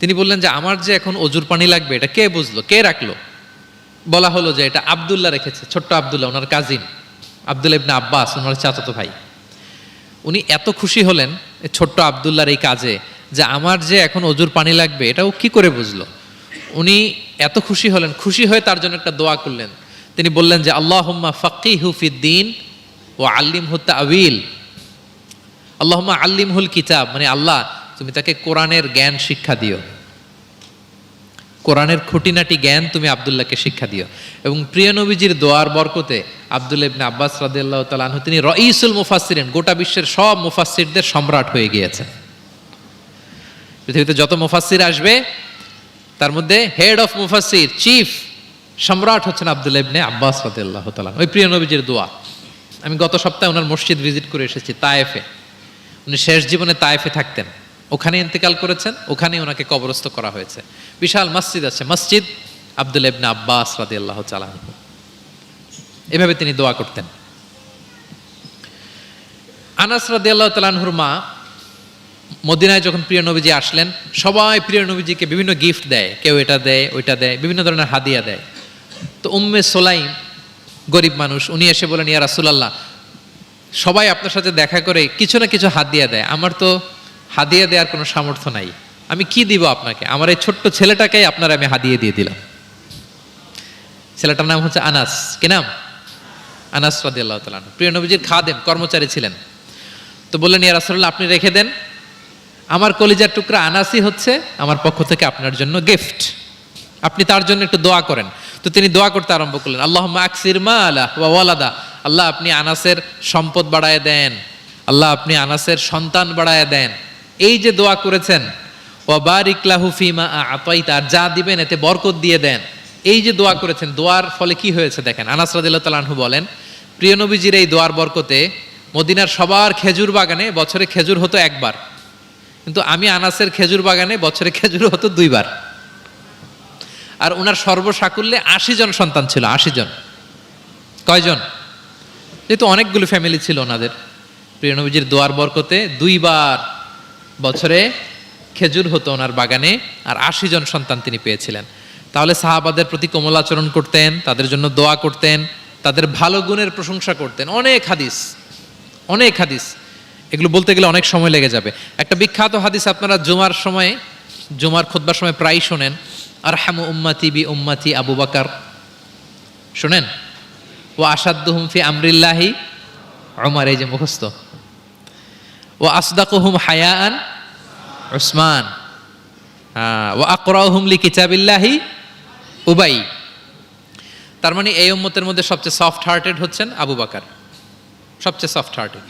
S1: তিনি বললেন যে আমার যে এখন অজুর পানি লাগবে, এটা কে বুঝলো, কে রাখলো? বলা হলো যে এটা আব্দুল্লাহ রেখেছে, ছোট্ট আব্দুল্লাহ, ওনার কাজিন আব্দুল্লাহ ইবনে আব্বাস, ওনার চাচাতো ভাই। উনি এত খুশি হলেন ছোট্ট আব্দুল্লাহর এই কাজে, যে আমার যে এখন অজুর পানি লাগবে এটাও কি করে বুঝলো। উনি এত খুশি হলেন, খুশি হয়ে তার জন্য একটা দোয়া করলেন। তিনি বললেন যে আল্লাহুম্মা ফাক্কিহু ফিদ্দীন ওয়া আল্লিমহু তা'ওয়িল। আল্লাহুম্মা আল্লিমহুল কিতাব, মানে আল্লাহ তুমি তাকে কোরআনের জ্ঞান শিক্ষা দিও, কোরআনের খুঁটিনাটি জ্ঞান তুমি আব্দুল্লাহকে শিক্ষা দিও। এবং প্রিয় নবীজির দোয়ার বরকতে আব্দুল্লাহ ইবনে আব্বাস রাদিয়াল্লাহু তাআলা আনহু তিনি রাইসুল মুফাসসিরিন, গোটা বিশ্বের সব মুফাসসিরদের সম্রাট হয়ে গিয়েছেন। পৃথিবীতে যত মুফাসসির আসবে তার মধ্যে হেড অফ মুফাসসির, চিফ সম্রাট হচ্ছেন আব্দুল্লাহ ইবনে আব্বাস রাদিয়াল্লাহু তাআলা, ওই প্রিয় নবীজির দোয়া। আমি গত সপ্তাহে ওনার মসজিদ ভিজিট করে এসেছি তায়েফে। উনি শেষ জীবনে তায়েফে থাকতেন, ওখানে ইন্তেকাল করেছেন, ওখানেই ওনাকে কবরস্থ করা হয়েছে। বিশাল মসজিদ আছে, মসজিদ আব্দুল্লাহ ইবনে আব্বাস রাদিয়াল্লাহু তাআলা। এভাবে তিনি দোয়া করতেন। আনাস রাদিয়াল্লাহু তাআলা আনহুর মা মদিনায় যখন প্রিয় নবীজি আসলেন, সবাই প্রিয় নবীজিকে বিভিন্ন গিফট দেয়, কেউ এটা দেয় ওইটা দেয়, বিভিন্ন ধরনের হাদিয়া দেয়। তো উম্মে সোলাইম গরিব মানুষ, উনি এসে বলেন, ইয়া রাসূলুল্লাহ, সবাই আপনার সাথে দেখা করে কিছু না কিছু হাদিয়া দেয়, আমার তো হাদিয়া দেওয়ার কোনো সামর্থ্য নাই, আমি কি দিব আপনাকে? আমার এই ছোট্ট ছেলেটাকেই আপনার আমি হাদিয়া দিয়ে দিলাম। ছেলেটার নাম হচ্ছে আনাস। কি নাম? আনাস রাদিয়াল্লাহু তাআলা আনহু, প্রিয় নবীজির খাদেম, কর্মচারী ছিলেন। তো বললেন, ইয়া রাসূলুল্লাহ, আপনি রেখে দেন, আমার কলিজার টুকরা আনাসই হচ্ছে আমার পক্ষ থেকে আপনার জন্য গিফট, আপনি তার জন্য একটু দোয়া করেন। তো তিনি দোয়া করতে আরম্ভ করলেন, আল্লাহুম্মা আকসির মালা ওয়া ওয়ালাদা, আল্লাহ আপনি আনাসের সম্পদ বাড়ায় দেন, আল্লাহ আপনি আনাসের সন্তান বাড়ায় দেন। এই যে দোয়া করেছেন, ওয়া বারিক লাহু ফিমা আতাইতা, আর যা দিবেন এতে বরকত দিয়ে দেন, এই যে দোয়া করেছেন, দোয়ার ফলে কি হয়েছে দেখেন। আনাস রাদিয়াল্লাহু তাআলা আনহু বলেন, প্রিয় নবীজির এই দোয়ার বরকতে মদিনার সবার খেজুর বাগানে বছরে খেজুর হতো একবার, কিন্তু আমি আনাসের খেজুর বাগানে বছরে খেজুর হতো 2 বার। আর ওনার সর্বসাকুল্যে 80 জন সন্তান ছিল। 80 জন। কয়জন? যেহেতু অনেকগুলো ফ্যামিলি ছিল ওনাদের, প্রিয় নবীজির দোয়ার বরকতে 2 বার বছরে খেজুর হতো ওনার বাগানে, আর 80 জন সন্তান তিনি পেয়েছিলেন। তাহলে সাহাবাদের প্রতি কোমল আচরণ করতেন, তাদের জন্য দোয়া করতেন, তাদের ভালো গুণের প্রশংসা করতেন। অনেক হাদিস, অনেক হাদিস, এগুলো বলতে গেলে অনেক সময় লেগে যাবে। একটা বিখ্যাত হাদিস আপনারা জুমার সময়, জুমার খুতবার সময় প্রায় শোনেন, আরহামু উম্মতি বি উম্মতি আবু বকর, শোনেন? ওয়া আশাদ্দুহুম ফি আমরিল্লাহি উমর, এই যে মুখস্থ। ওয়া আসদাকুহুম হায়াআন উসমান, ওয়া আকরাউহুম লিকিতাবিল্লাহি উবাই। তার মানে এই উম্মতের মধ্যে সবচেয়ে সফট হার্টেড হচ্ছেন আবু বকর, সবচেয়ে সফট হার্টেড।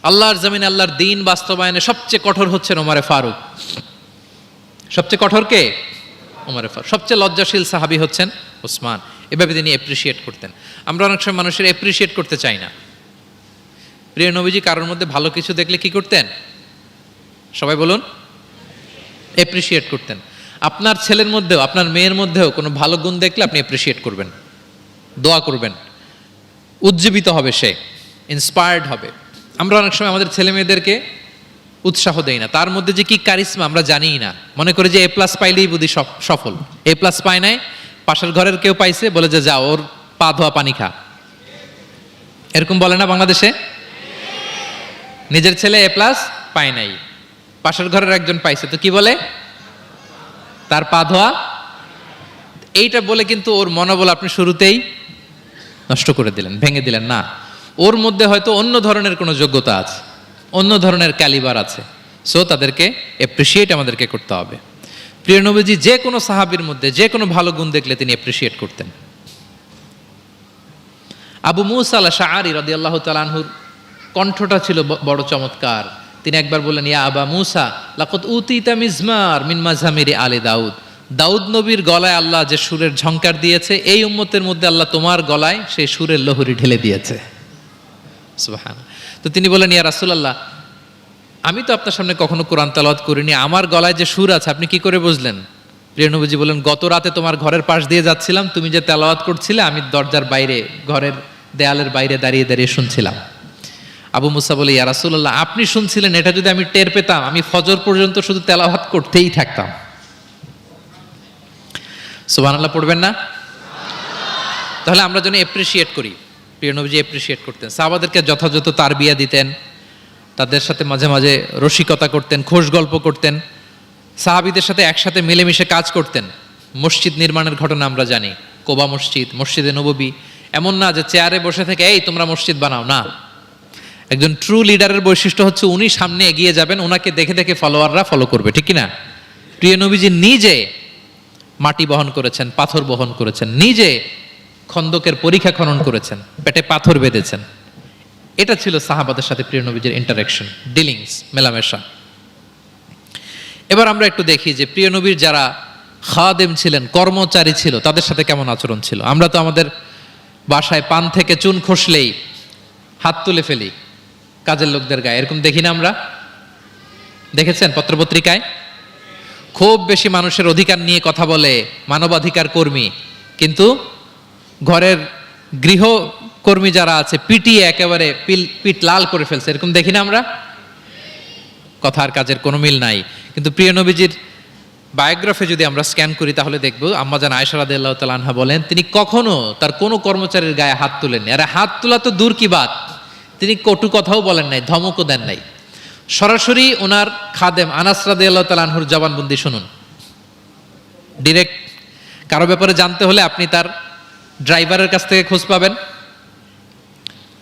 S1: আল্লাহর জমিনে আল্লাহর দ্বীন বাস্তবায়নে সবচেয়ে কঠোর হচ্ছেন ওমরে ফারুক। সবচেয়ে কঠোর কে? ওমরে ফারুক। সবচেয়ে লজ্জাশীল সাহাবী হচ্ছেন উসমান। এভাবে তিনি অ্যাপ্রিসিয়েট করতেন। আমরা অনেক সময় মানুষের অ্যাপ্রিসিয়েট করতে চাই না। প্রিয় নবীজি কারোর মধ্যে ভালো কিছু দেখলে কি করতেন? সবাই বলুন, অ্যাপ্রিসিয়েট করতেন। আপনার ছেলের মধ্যেও, আপনার মেয়ের মধ্যেও কোনো ভালো গুণ দেখলে আপনি অ্যাপ্রিসিয়েট করবেন, দোয়া করবেন, উজ্জীবিত হবে সে, ইন্সপায়ার্ড হবে। আমরা অনেক সময় আমাদের ছেলে মেয়েদেরকে উৎসাহ দেই না, তার মধ্যে যে কি কারিশমা আমরা জানিই না, মনে করি যে A+ পাইলেই বুঝি সফল। A+ পায় নাই, পাশের ঘরের কেউ পাইছে, বলে যে যা ওর পা ধোয়া পানি খা, এরকম বলে না বাংলাদেশে? নিজের ছেলে A+ পায় নাই, পাশের ঘরের একজন পাইছে, তো কি বলে? তার পা ধোয়া। এইটা বলে কিন্তু ওর মনোবল আপনি শুরুতেই নষ্ট করে দিলেন, ভেঙে দিলেন। না, ওর মধ্যে হয়তো অন্য ধরনের কোনো যোগ্যতা আছে, অন্য ধরনের ক্যালিবার আছে। সো তাদেরকে অ্যাপ্রিসিয়েট আমাদেরকে করতে হবে। প্রিয় নবীজি যে কোনো সাহাবীর মধ্যে যে কোনো ভালো গুণ দেখলে তিনি অ্যাপ্রিসিয়েট করতেন। আবু মুসা আল-আশআরী রাদিয়াল্লাহু তাআলা আনহুর কণ্ঠটা ছিল বড় চমৎকার। তিনি একবার বললেন, ইয়া আবা মুসা লাকাদ উতিতা মিজমার মিন মাযহামিরি আলে দাউদ, দাউদ নবীর গলায় আল্লাহ যে সুরের ঝংকার দিয়েছে, এই উম্মতের মধ্যে আল্লাহ তোমার গলায় সেই সুরের লহরী ঢেলে দিয়েছে। সুবহানাল্লাহ। তো তিনি বলেন, ইয়া রাসূলুল্লাহ, আমি তো আপনার সামনে কখনো কোরআন তেলাওয়াত করিনি, আমার গলায় যে সুর আছে আপনি কি করে বুঝলেন? প্রিয় নবীজি বলেন, গত রাতে তোমার ঘরের পাশ দিয়ে যাচ্ছিলাম, তুমি যে তেলাওয়াত করছিলে আমি দরজার বাইরে, ঘরের দেয়ালের বাইরে দাঁড়িয়ে দাঁড়িয়ে শুনছিলাম। আবু মুসা বলে, ইয়া রাসূলুল্লাহ, আপনি শুনছিলেন, এটা যদি আমি টের পেতাম আমি ফজর পর্যন্ত শুধু তেলাওয়াত করতেই থাকতাম। সুবহানাল্লাহ পড়বেন না? তাহলে আমরা যেন অ্যাপ্রিসিয়েট করি। প্রিয় নবীজি অ্যাপ্রিসিয়েট করতেন, সাহাবাদেরকে যথাযথ তারবিয়া দিতেন, তাদের সাথে মাঝে মাঝে রসিকতা করতেন, খোশ গল্প করতেন, সাহাবীদের সাথে একসাথে মিলেমিশে কাজ করতেন। মসজিদ নির্মাণের ঘটনা আমরা জানি, কোবা মসজিদ, মসজিদে নববী। এমন না যে চেয়ারে বসে থেকে এই তোমরা মসজিদ বানাও, না। একজন ট্রু লিডারের বৈশিষ্ট্য হচ্ছে উনি সামনে এগিয়ে যাবেন, ওনাকে দেখে দেখে ফলোয়াররা ফলো করবে, ঠিক কি না? প্রিয় নবীজি নিজে মাটি বহন করেছেন, পাথর বহন করেছেন, নিজে খন্দকের পরীক্ষা খনন করেছেন, পেটে পাথর বেঁধেছেন। এটা ছিল সাহাবাদের সাথে প্রিয় নবীজির ইন্টারাকশন, ডিলিংস, মেলামেশা। এবার আমরা একটু দেখি যে প্রিয় নবীর যারা খাদেম ছিলেন, কর্মচারী ছিল, তাদের সাথে কেমন আচরণ ছিল? আমরা তো আমাদের বাসায় পান থেকে চুন খসলেই হাত তুলে ফেলি কাজের লোকদের গায়ে, এরকম দেখি না আমরা? দেখেছেন পত্রপত্রিকায়? খুব বেশি মানুষের অধিকার নিয়ে কথা বলে, মানবাধিকার কর্মী, কিন্তু ঘরের গৃহকর্মী যারা আছে পিটিয়ে একেবারে পিঠ লাল করে ফেলছে, এরকম দেখি না আমরা? কথার কাজের কোনো মিল নাই। কিন্তু প্রিয় নবীজির বায়োগ্রাফি যদি আমরা স্ক্যান করি তাহলে দেখব আম্মাজান আয়েশা রাদিয়াল্লাহু তাআলা আনহা বলেন তিনি কখনো তার কোনো কর্মচারীর গায়ে হাত তুলেননি। আরে হাত তোলা তো দূর কি বাত, তিনি কটু কথাও বলেন নাই, ধমকও দেন নাই। সরাসরি ওনার খাদেম আনাস রাদিয়াল্লাহু তাআলা আনহুর জবানবন্দি শুনুন। ডিরেক্ট কারো ব্যাপারে জানতে হলে আপনি তার ড্রাইভারের কাছ থেকে খোঁজ পাবেন,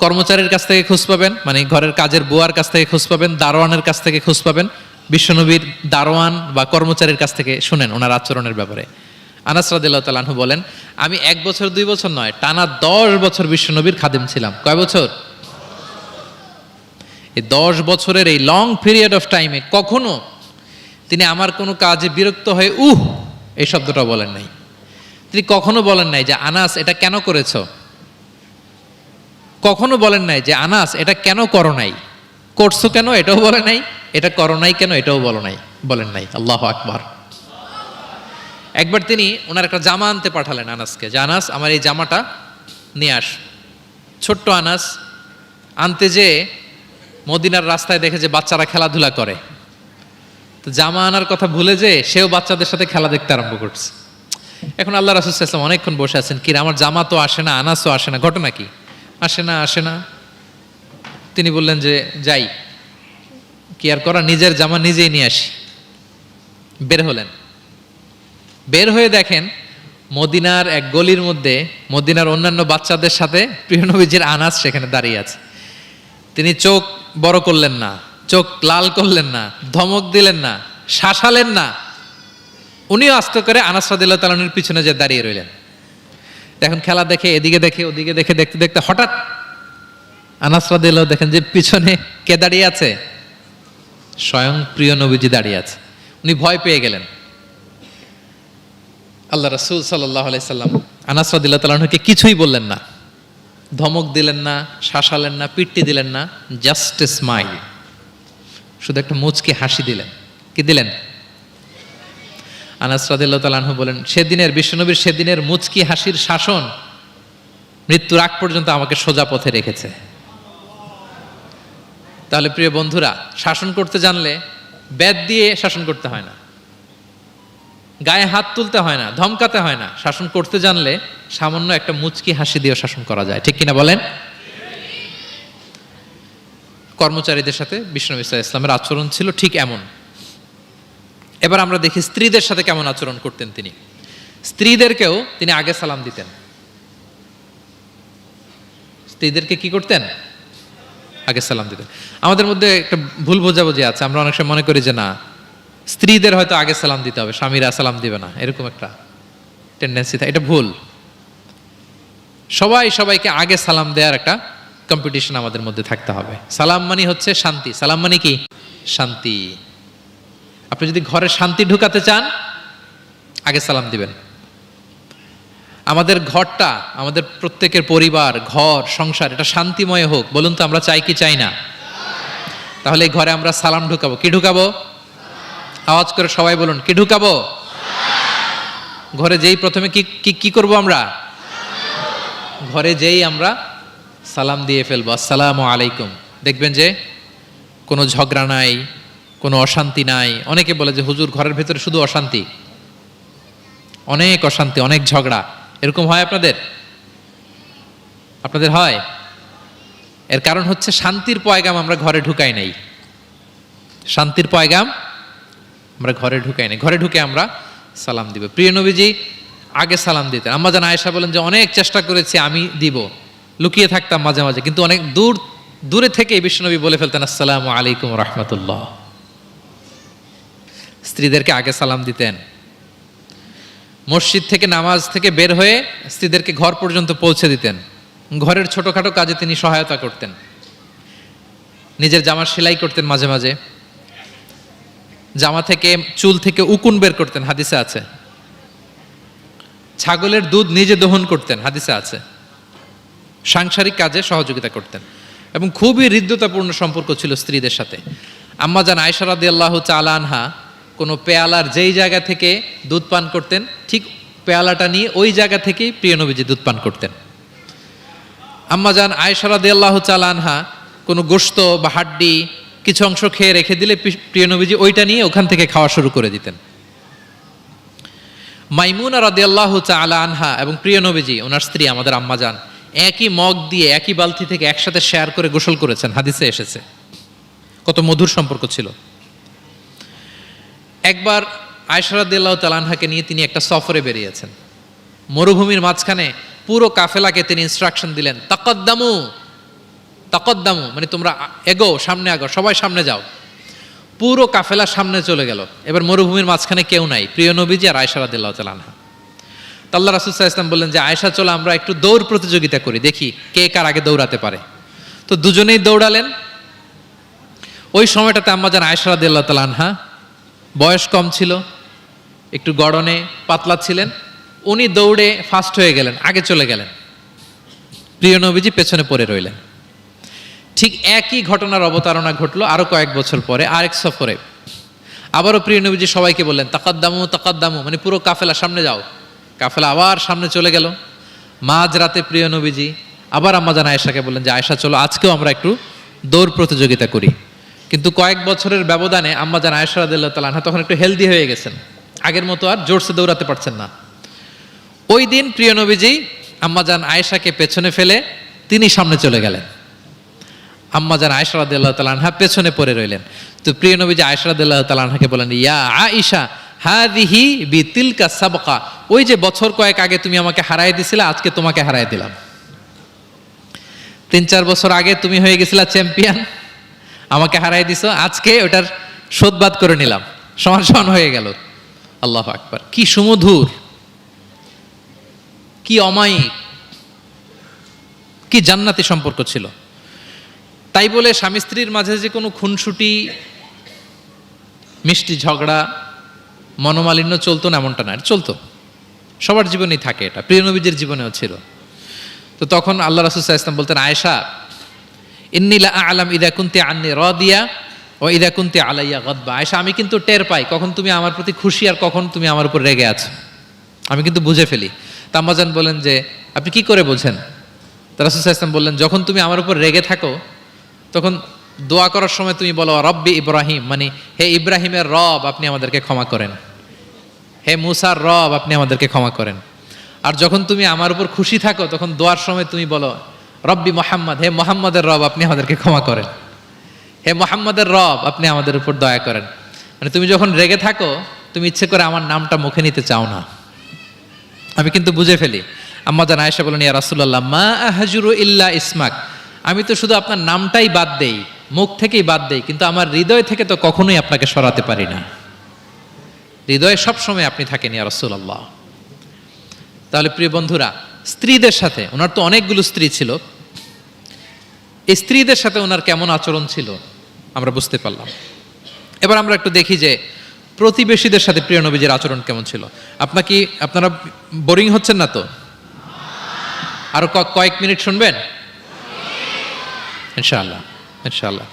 S1: কর্মচারীর কাছ থেকে খোঁজ পাবেন, মানে ঘরের কাজের বুয়ার কাছ থেকে খোঁজ পাবেন, দারোয়ানের কাছ থেকে খোঁজ পাবেন। বিশ্বনবীর দারোয়ান বা কর্মচারীর কাছ থেকে শুনেন ওনার আচরণের ব্যাপারে। আনাস রাদিয়াল্লাহু তাআলা আনহু বলেন আমি 1 বছর 2 বছর নয়, টানা 10 বছর বিশ্বনবীর খাদেম ছিলাম। কয় বছর? এই 10 বছরের এই লং পিরিয়ড অফ টাইমে কখনো তিনি আমার কোনো কাজে বিরক্ত হয়ে এই শব্দটা বলেন নাই। তিনি কখনো বলেন নাই যে আনাস এটা কেন করেছো, কখনো বলেন নাই যে আনাস এটা কেন করো নাই, করছো কেন এটাও বলে নাই, এটা করো নাই কেন এটাও বলেন নাই। আল্লাহু আকবার। একবার তিনি ওনার একটা জামা আনতে পাঠালেন আনাসকে, যে আনাস আমার এই জামাটা নিয়ে আস। ছোট্ট আনাস আনতে যেয়ে মদিনার রাস্তায় দেখে যে বাচ্চারা খেলাধুলা করে, তো জামা আনার কথা ভুলে যে সেও বাচ্চাদের সাথে খেলা দেখতে আরম্ভ করছে। এখন আল্লাহ রাসূল সাল্লাল্লাহু আলাইহি ওয়াসাল্লাম অনেকক্ষণ বসে আছেন, কি আমার জামা তো আসে না, আনাসও আসে না, ঘটনা কি? আসে না। তিনি বললেন যে যাই, কি আর করা, নিজের জামা নিজেই নিয়ে আসি। বের হলেন, বের হয়ে দেখেন মদিনার এক গলির মধ্যে মদিনার অন্যান্য বাচ্চাদের সাথে প্রিয় নবীজির আনাস সেখানে দাঁড়িয়ে আছে। তিনি চোখ বড় করলেন না, চোখ লাল করলেন না, ধমক দিলেন না, শাসালেন না, উনিও আস্তে করে আনাস রাদিয়াল্লাহু তাআলা আনহুর পিছনে যে দাঁড়িয়ে রইলেন। এখন খেলা দেখে এদিকে দেখে ওদিকে দেখে দেখতে দেখতে হঠাৎ আনাস রাদিয়াল্লাহু দেখেন যে পিছনে কে দাঁড়িয়ে আছে? স্বয়ং প্রিয় নবীজি দাঁড়িয়ে আছে। উনি ভয় পেয়ে গেলেন। আল্লাহ রাসূল সাল্লাল্লাহু আলাইহি সাল্লাম আনাস রাদিয়াল্লাহু তাআলা আনহুকে কিছুই বললেন না, ধমক দিলেন না, শাসালেন না, পিট্টি দিলেন না, জাস্ট এ স্মাইল, শুধু একটা মুচকি হাসি দিলেন। কি দিলেন? আনাস রাদিয়াল্লাহু তাআলা আনহু বলেন সেদিনের বিশ্বনবীর সেদিনের মুচকি হাসির শাসন মৃত্যুর আগ পর্যন্ত আমাকে সোজা পথে রেখেছে। তাহলে প্রিয় বন্ধুরা, শাসন করতে জানলে বেদ দিয়ে শাসন করতে হয় না, গায়ে হাত তুলতে হয় না, ধমকাতে হয় না। শাসন করতে জানলে সামান্য একটা মুচকি হাসি দিয়ে শাসন করা যায়, ঠিক কিনা বলেন? কর্মচারীদের সাথে বিশ্বনবী সাল্লাল্লাহু আলাইহি ওয়াসাল্লামের আচরণ ছিল ঠিক এমন। এবার আমরা দেখি স্ত্রীদের সাথে কেমন আচরণ করতেন তিনি। স্ত্রীদেরকেও তিনি আগে সালাম দিতেন। স্ত্রীদেরকে কি করতেন? আগে সালাম দিতেন। আমাদের মধ্যে একটা ভুল বোঝাবুঝি আছে, আমরা অনেক সময় মনে করি যে না, স্ত্রীদের হয়তো আগে সালাম দিতে হবে, স্বামীরা সালাম দিবে না, এরকম একটা টেন্ডেন্সি থাকে। এটা ভুল। সবাইকে আগে সালাম দেওয়ার একটা কম্পিটিশন আমাদের মধ্যে থাকতে হবে। সালাম মানে হচ্ছে শান্তি। সালাম মানে কি? শান্তি। আপনি যদি ঘরে শান্তি ঢুকাতে চান আগে সালাম দিবেন। আমাদের ঘরটা, আমাদের প্রত্যেকের পরিবার, ঘর, সংসার এটা শান্তিময় হোক, বলুন তো আমরা চাই কি চাই না? তাহলে এই ঘরে আমরা সালাম ঢুকাবো। কি ঢুকাবো? আওয়াজ করে সবাই বলুন, কি ঢুকাবো? ঘরে যেই প্রথমে কি করব আমরা? ঘরে যেই আমরা সালাম দিয়ে ফেলবো, আসসালামু আলাইকুম, দেখবেন যে কোনো ঝগড়া নাই, কোনো অশান্তি নাই। অনেকে বলে যে হুজুর ঘরের ভেতরে শুধু অশান্তি, অনেক অশান্তি, অনেক ঝগড়া, এরকম হয় আপনাদের? আপনাদের হয়? এর কারণ হচ্ছে শান্তির পয়গাম আমরা ঘরে ঢুকাই নাই। শান্তির পয়গাম আমরা ঘরে ঢুকাই নাই। ঘরে ঢুকে আমরা সালাম দিব। প্রিয় নবীজি আগে সালাম দিতেন। আম্মাজান আয়েশা বলেন যে অনেক চেষ্টা করেছি আমি দিব, লুকিয়ে থাকতাম মাঝে মাঝে, কিন্তু অনেক দূরে থেকে বিশ্বনবী বলে ফেলতেন আসসালামু আলাইকুম রাহমাতুল্লাহ। স্ত্রীদেরকে আগে সালাম দিতেন। মসজিদ থেকে নামাজ থেকে বের হয়ে স্ত্রীদেরকে ঘর পর্যন্ত পৌঁছে দিতেন। ঘরের ছোটখাটো কাজে তিনি সহায়তা করতেন। নিজের জামা সেলাই করতেন, মাঝে মাঝে জামা থেকে চুল থেকে উকুন বের করতেন, হাদিসে আছে। ছাগলের দুধ নিজে দহন করতেন, হাদিসে আছে। সাংসারিক কাজে সহযোগিতা করতেন এবং খুবই হৃদ্যতাপূর্ণ সম্পর্ক ছিল স্ত্রীদের সাথে। আম্মাজান আয়েশা রাদিয়াল্লাহু তাআলা আনহা কোনো পেয়ালার যেই জায়গা থেকে দুধ পান করতেন, ঠিক পেয়ালাটা নিয়ে ওই জায়গা থেকেই প্রিয় নবীজি দুধ পান করতেন। আম্মাজান আয়েশা রাদিয়াল্লাহু তাআলা আনহা কোনো গোশত বা হাড্ডি কিছু অংশ খেয়ে রেখে দিলে প্রিয় নবীজি ওইটা নিয়ে ওখান থেকে খাওয়া শুরু করে দিতেন। মাইমুনা রাদিয়াল্লাহু তাআলা আনহা এবং প্রিয় নবীজি ওনার স্ত্রী আমাদের আম্মাজান একই মগ দিয়ে একই বালতি থেকে একসাথে শেয়ার করে গোসল করেছেন, হাদিসে এসেছে। কত মধুর সম্পর্ক ছিল। একবার আয়েশা রাদিয়াল্লাহু তাআলা আনহাকে নিয়ে তিনি একটা সফরে বেরিয়েছেন। মরুভূমির মাঝখানে পুরো কাফেলাকে তিনি ইনস্ট্রাকশন দিলেন, তাকাদ্দামু তাকাদ্দামু, মানে তোমরা এগো, সামনে আগো, সবাই সামনে যাও। পুরো কাফেলা সামনে চলে গেল। এবার মরুভূমির মাঝখানে কেউ নাই, প্রিয় নবীজি আর আয়েশা রাদিয়াল্লাহু তাআলা আনহা। আল্লাহ রাসূল সাল্লাল্লাহু আলাইহি ওয়াসাল্লাম বললেন যে আয়েশা, চলো আমরা একটু দৌড় প্রতিযোগিতা করি, দেখি কে কার আগে দৌড়াতে পারে। তো দুজনেই দৌড়ালেন। ওই সময়টাতে আম্মাজান আয়েশা রাদিয়াল্লাহু তাআলা আনহা বয়স কম ছিল, একটু গড়নে পাতলা ছিলেন। উনি দৌড়ে ফাস্ট হয়ে গেলেন, আগে চলে গেলেন। প্রিয় নবীজি পেছনে পড়ে রইলেন। ঠিক একই ঘটনার অবতারণা ঘটলো আরো কয়েক বছর পরে আরেক সফরে। আবারও প্রিয় নবীজি সবাইকে বললেন, তাকাদ্দামু তাকাদ্দামু, মানে পুরো কাফেলা সামনে যাও। কাফেলা আবার সামনে চলে গেল। মাঝ রাতে প্রিয় নবীজি আবার আম্মাজান আয়েশাকে বললেন যে আয়েশা, চলো আজকেও আমরা একটু দৌড় প্রতিযোগিতা করি। কিন্তু কয়েক বছরের ব্যবধানে আম্মাজান আয়েশা রাদিয়াল্লাহু তাআলা আনহা তখন একটু হেলদি হয়ে গেছেন, আগের মতো আর জোরসে দৌড়াতে পারছেন না। ওই দিন প্রিয় নবীজি আম্মাজান আয়েশাকে পেছনে ফেলে তিনি সামনে চলে গেলেন। আম্মাজান আয়েশা রাদিয়াল্লাহু তাআলা আনহা পেছনে পড়ে রইলেন। তো প্রিয় নবীজি আয়েশা রাদিয়াল্লাহু তাআলা আনহাকে বলেন, ইয়া আয়েশা হাযিহি বিতিলকা সাবকা, ওই যে বছর কয়েক আগে তুমি আমাকে হারায় দিছিলে, আজকে তোমাকে হারায় দিলাম। 3-4 বছর আগে তুমি হয়ে গেছিলা চ্যাম্পিয়ন, আমাকে হারায় দিছো, আজকে ওটার শোধবাদ করে নিলাম, সমান সমান হয়ে গেল। আল্লাহু আকবার, কি সুমধুর, কি অমায়িক, কি জান্নাতি সম্পর্ক ছিল। তাই বলে স্বামী স্ত্রীর মাঝে যে কোনো খুনসুটি, মিষ্টি ঝগড়া, মনোমালিন্য চলতো না এমনটা না, চলতো, সবার জীবনেই থাকে এটা, প্রিয় নবীজির জীবনেও ছিল। তো তখন আল্লাহ রাসূল সাল্লাল্লাহু আলাইহি ওয়াসাল্লাম বলতেন, আয়েশা ইন্নী লা আ'লাম ইযা কুনতি আন্নী রাদিয়া ওয়া ইযা কুনতি আলাইয়া গাদবা। আয়েশা, আমি কিন্তু টের পাই কখন তুমি আমার প্রতি খুশি আর কখন তুমি আমার উপর রেগে আছো, আমি কিন্তু বুঝে ফেলি। তা আম্মাজান বলেন যে আপনি কি করে বোঝেন? তা রাসূল সাল্লাল্লাহু আলাইহি ওয়াসাল্লাম বললেন, যখন তুমি আমার উপর রেগে থাকো তখন দোয়া করার সময় তুমি বলো রব্বি ইব্রাহিম, মানে হে ইব্রাহিমের রব আপনি আমাদেরকে ক্ষমা করেন, হে মুসার রব আপনি আমাদেরকে ক্ষমা করেন। আর যখন তুমি আমার উপর খুশি থাকো তখন দোয়ার সময় তুমি বলো রব্বি মুহাম্মদ, হে মুহাম্মদের রব আপনি আমাদেরকে ক্ষমা করেন, হে মুহাম্মদের রব আপনি আমাদের উপর দয়া করেন। মানে তুমি যখন রেগে থাকো তুমি ইচ্ছে করে আমার নামটা মুখে নিতে চাও না, আমি কিন্তু বুঝে ফেলি। আম্মাজান আয়েশা বলেন, ইয়া রাসূলুল্লাহ মা আহজুরু ইল্লা ইসমাক, আমি তো শুধু আপনার নামটাই বাদ দেই, মুখ থেকেই বাদ দেই, কিন্তু আমার হৃদয় থেকে তো কখনোই আপনাকে সরাতে পারি না। হৃদয়ে সবসময় আপনি থাকেন ইয়া রাসূলুল্লাহ। তাহলে প্রিয় বন্ধুরা, স্ত্রীদের সাথে, ওনার তো অনেকগুলো স্ত্রী ছিল, এই স্ত্রীদের সাথে ওনার কেমন আচরণ ছিল আমরা বুঝতে পারলাম। এবার আমরা একটু দেখি যে প্রতিবেশীদের সাথে প্রিয় নবীজির আচরণ কেমন ছিল। আপনারা বোরিং হচ্ছেন না তো? আরো কয়েক মিনিট শুনবেন ইনশাআল্লাহ, ইনশাআল্লাহ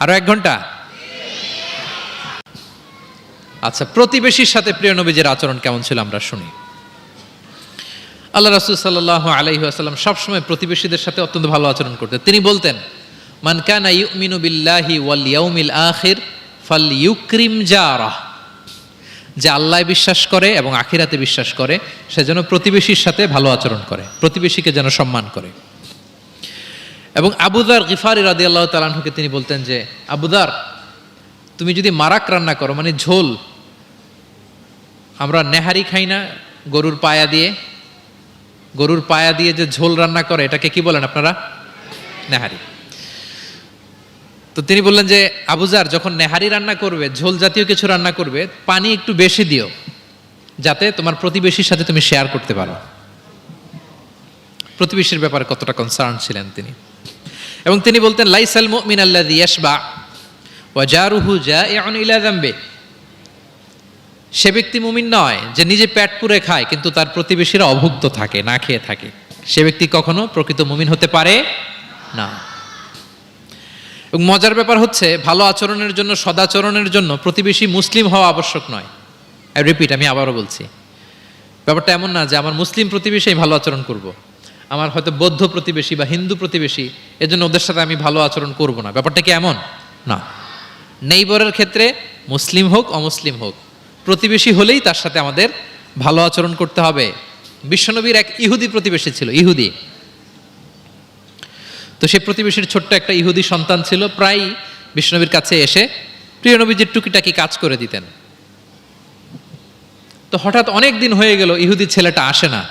S1: আরো 1 ঘন্টা। আচ্ছা, প্রতিবেশীর সাথে প্রিয় নবীজির আচরণ কেমন ছিল আমরা শুনি। আল্লাহ রাসূল সাল্লাল্লাহু আলাইহি ওয়াসাল্লাম সবসময় প্রতিবেশীদের সাথে অত্যন্ত ভালো আচরণ করতেন। তিনি বলতেন, মান কানা ইউমিনু বিল্লাহি ওয়াল ইয়াউমিল আখির ফালইউকরিম জারাহ, যে আল্লাহ বিশ্বাস করে এবং আখিরাতে বিশ্বাস করে সে যেন প্রতিবেশীর সাথে ভালো আচরণ করে, প্রতিবেশীকে যেন সম্মান করে। এবং আবু যার গিফারি রাদিয়াল্লাহু তাআলা আনহুকে তিনি বলতেন যে, আবু যার তুমি যদি মারাক রান্না করো, মানে ঝোল, আমরা নেহারি খাই না গরুর পায়া দিয়ে যে ঝোল রান্না করে এটাকে কি বলেন আপনারা? নেহারি। তো তিনি বললেন যে আবু যার যখন নেহারি রান্না করবে, ঝোল জাতীয় কিছু রান্না করবে, পানি একটু বেশি দিও যাতে তোমার প্রতিবেশীর সাথে তুমি শেয়ার করতে পারো। প্রতিবেশীর ব্যাপারে কতটা কনসার্ন ছিলেন তিনি। এবং তিনি বলতেন, লাইসাল মুমিন আল্লাযী ইয়াশবা ওয়া জারুহু জাইউন ইলা যামবি, সে ব্যক্তি মুমিন নয় যে নিজে পেট পুরে খায় কিন্তু তার প্রতিবেশীরা অভুক্ত থাকে, না খেয়ে থাকে। সে ব্যক্তি কখনো প্রকৃত মুমিন হতে পারে না। এবং মজার ব্যাপার হচ্ছে, ভালো আচরণের জন্য, সদাচরণের জন্য প্রতিবেশী মুসলিম হওয়া আবশ্যক নয়। আমি আবারও বলছি, ব্যাপারটা এমন না যে আমার মুসলিম প্রতিবেশী আমি ভালো আচরণ করব, আমার হয়তো বৌদ্ধ প্রতিবেশী বা হিন্দু প্রতিবেশী, এজন্য ওদের সাথে আমি ভালো আচরণ করব না। ব্যাপারটা কি এমন না। নেইবরের ক্ষেত্রে মুসলিম হোক অমুসলিম হোক, প্রতিবেশী হলেই তার সাথে আমাদের ভালো আচরণ করতে হবে। বিশ্বনবীর এক ইহুদি প্রতিবেশী ছিল, ইহুদি। তো সেই প্রতিবেশীর ছোট্ট একটা ইহুদি সন্তান ছিল, প্রায় বিশ্বনবীর কাছে এসে প্রিয় নবীজির টুকিটাকি কাজ করে দিতেন। তো হঠাৎ অনেক দিন হয়ে গেল ইহুদি ছেলেটা আসে না,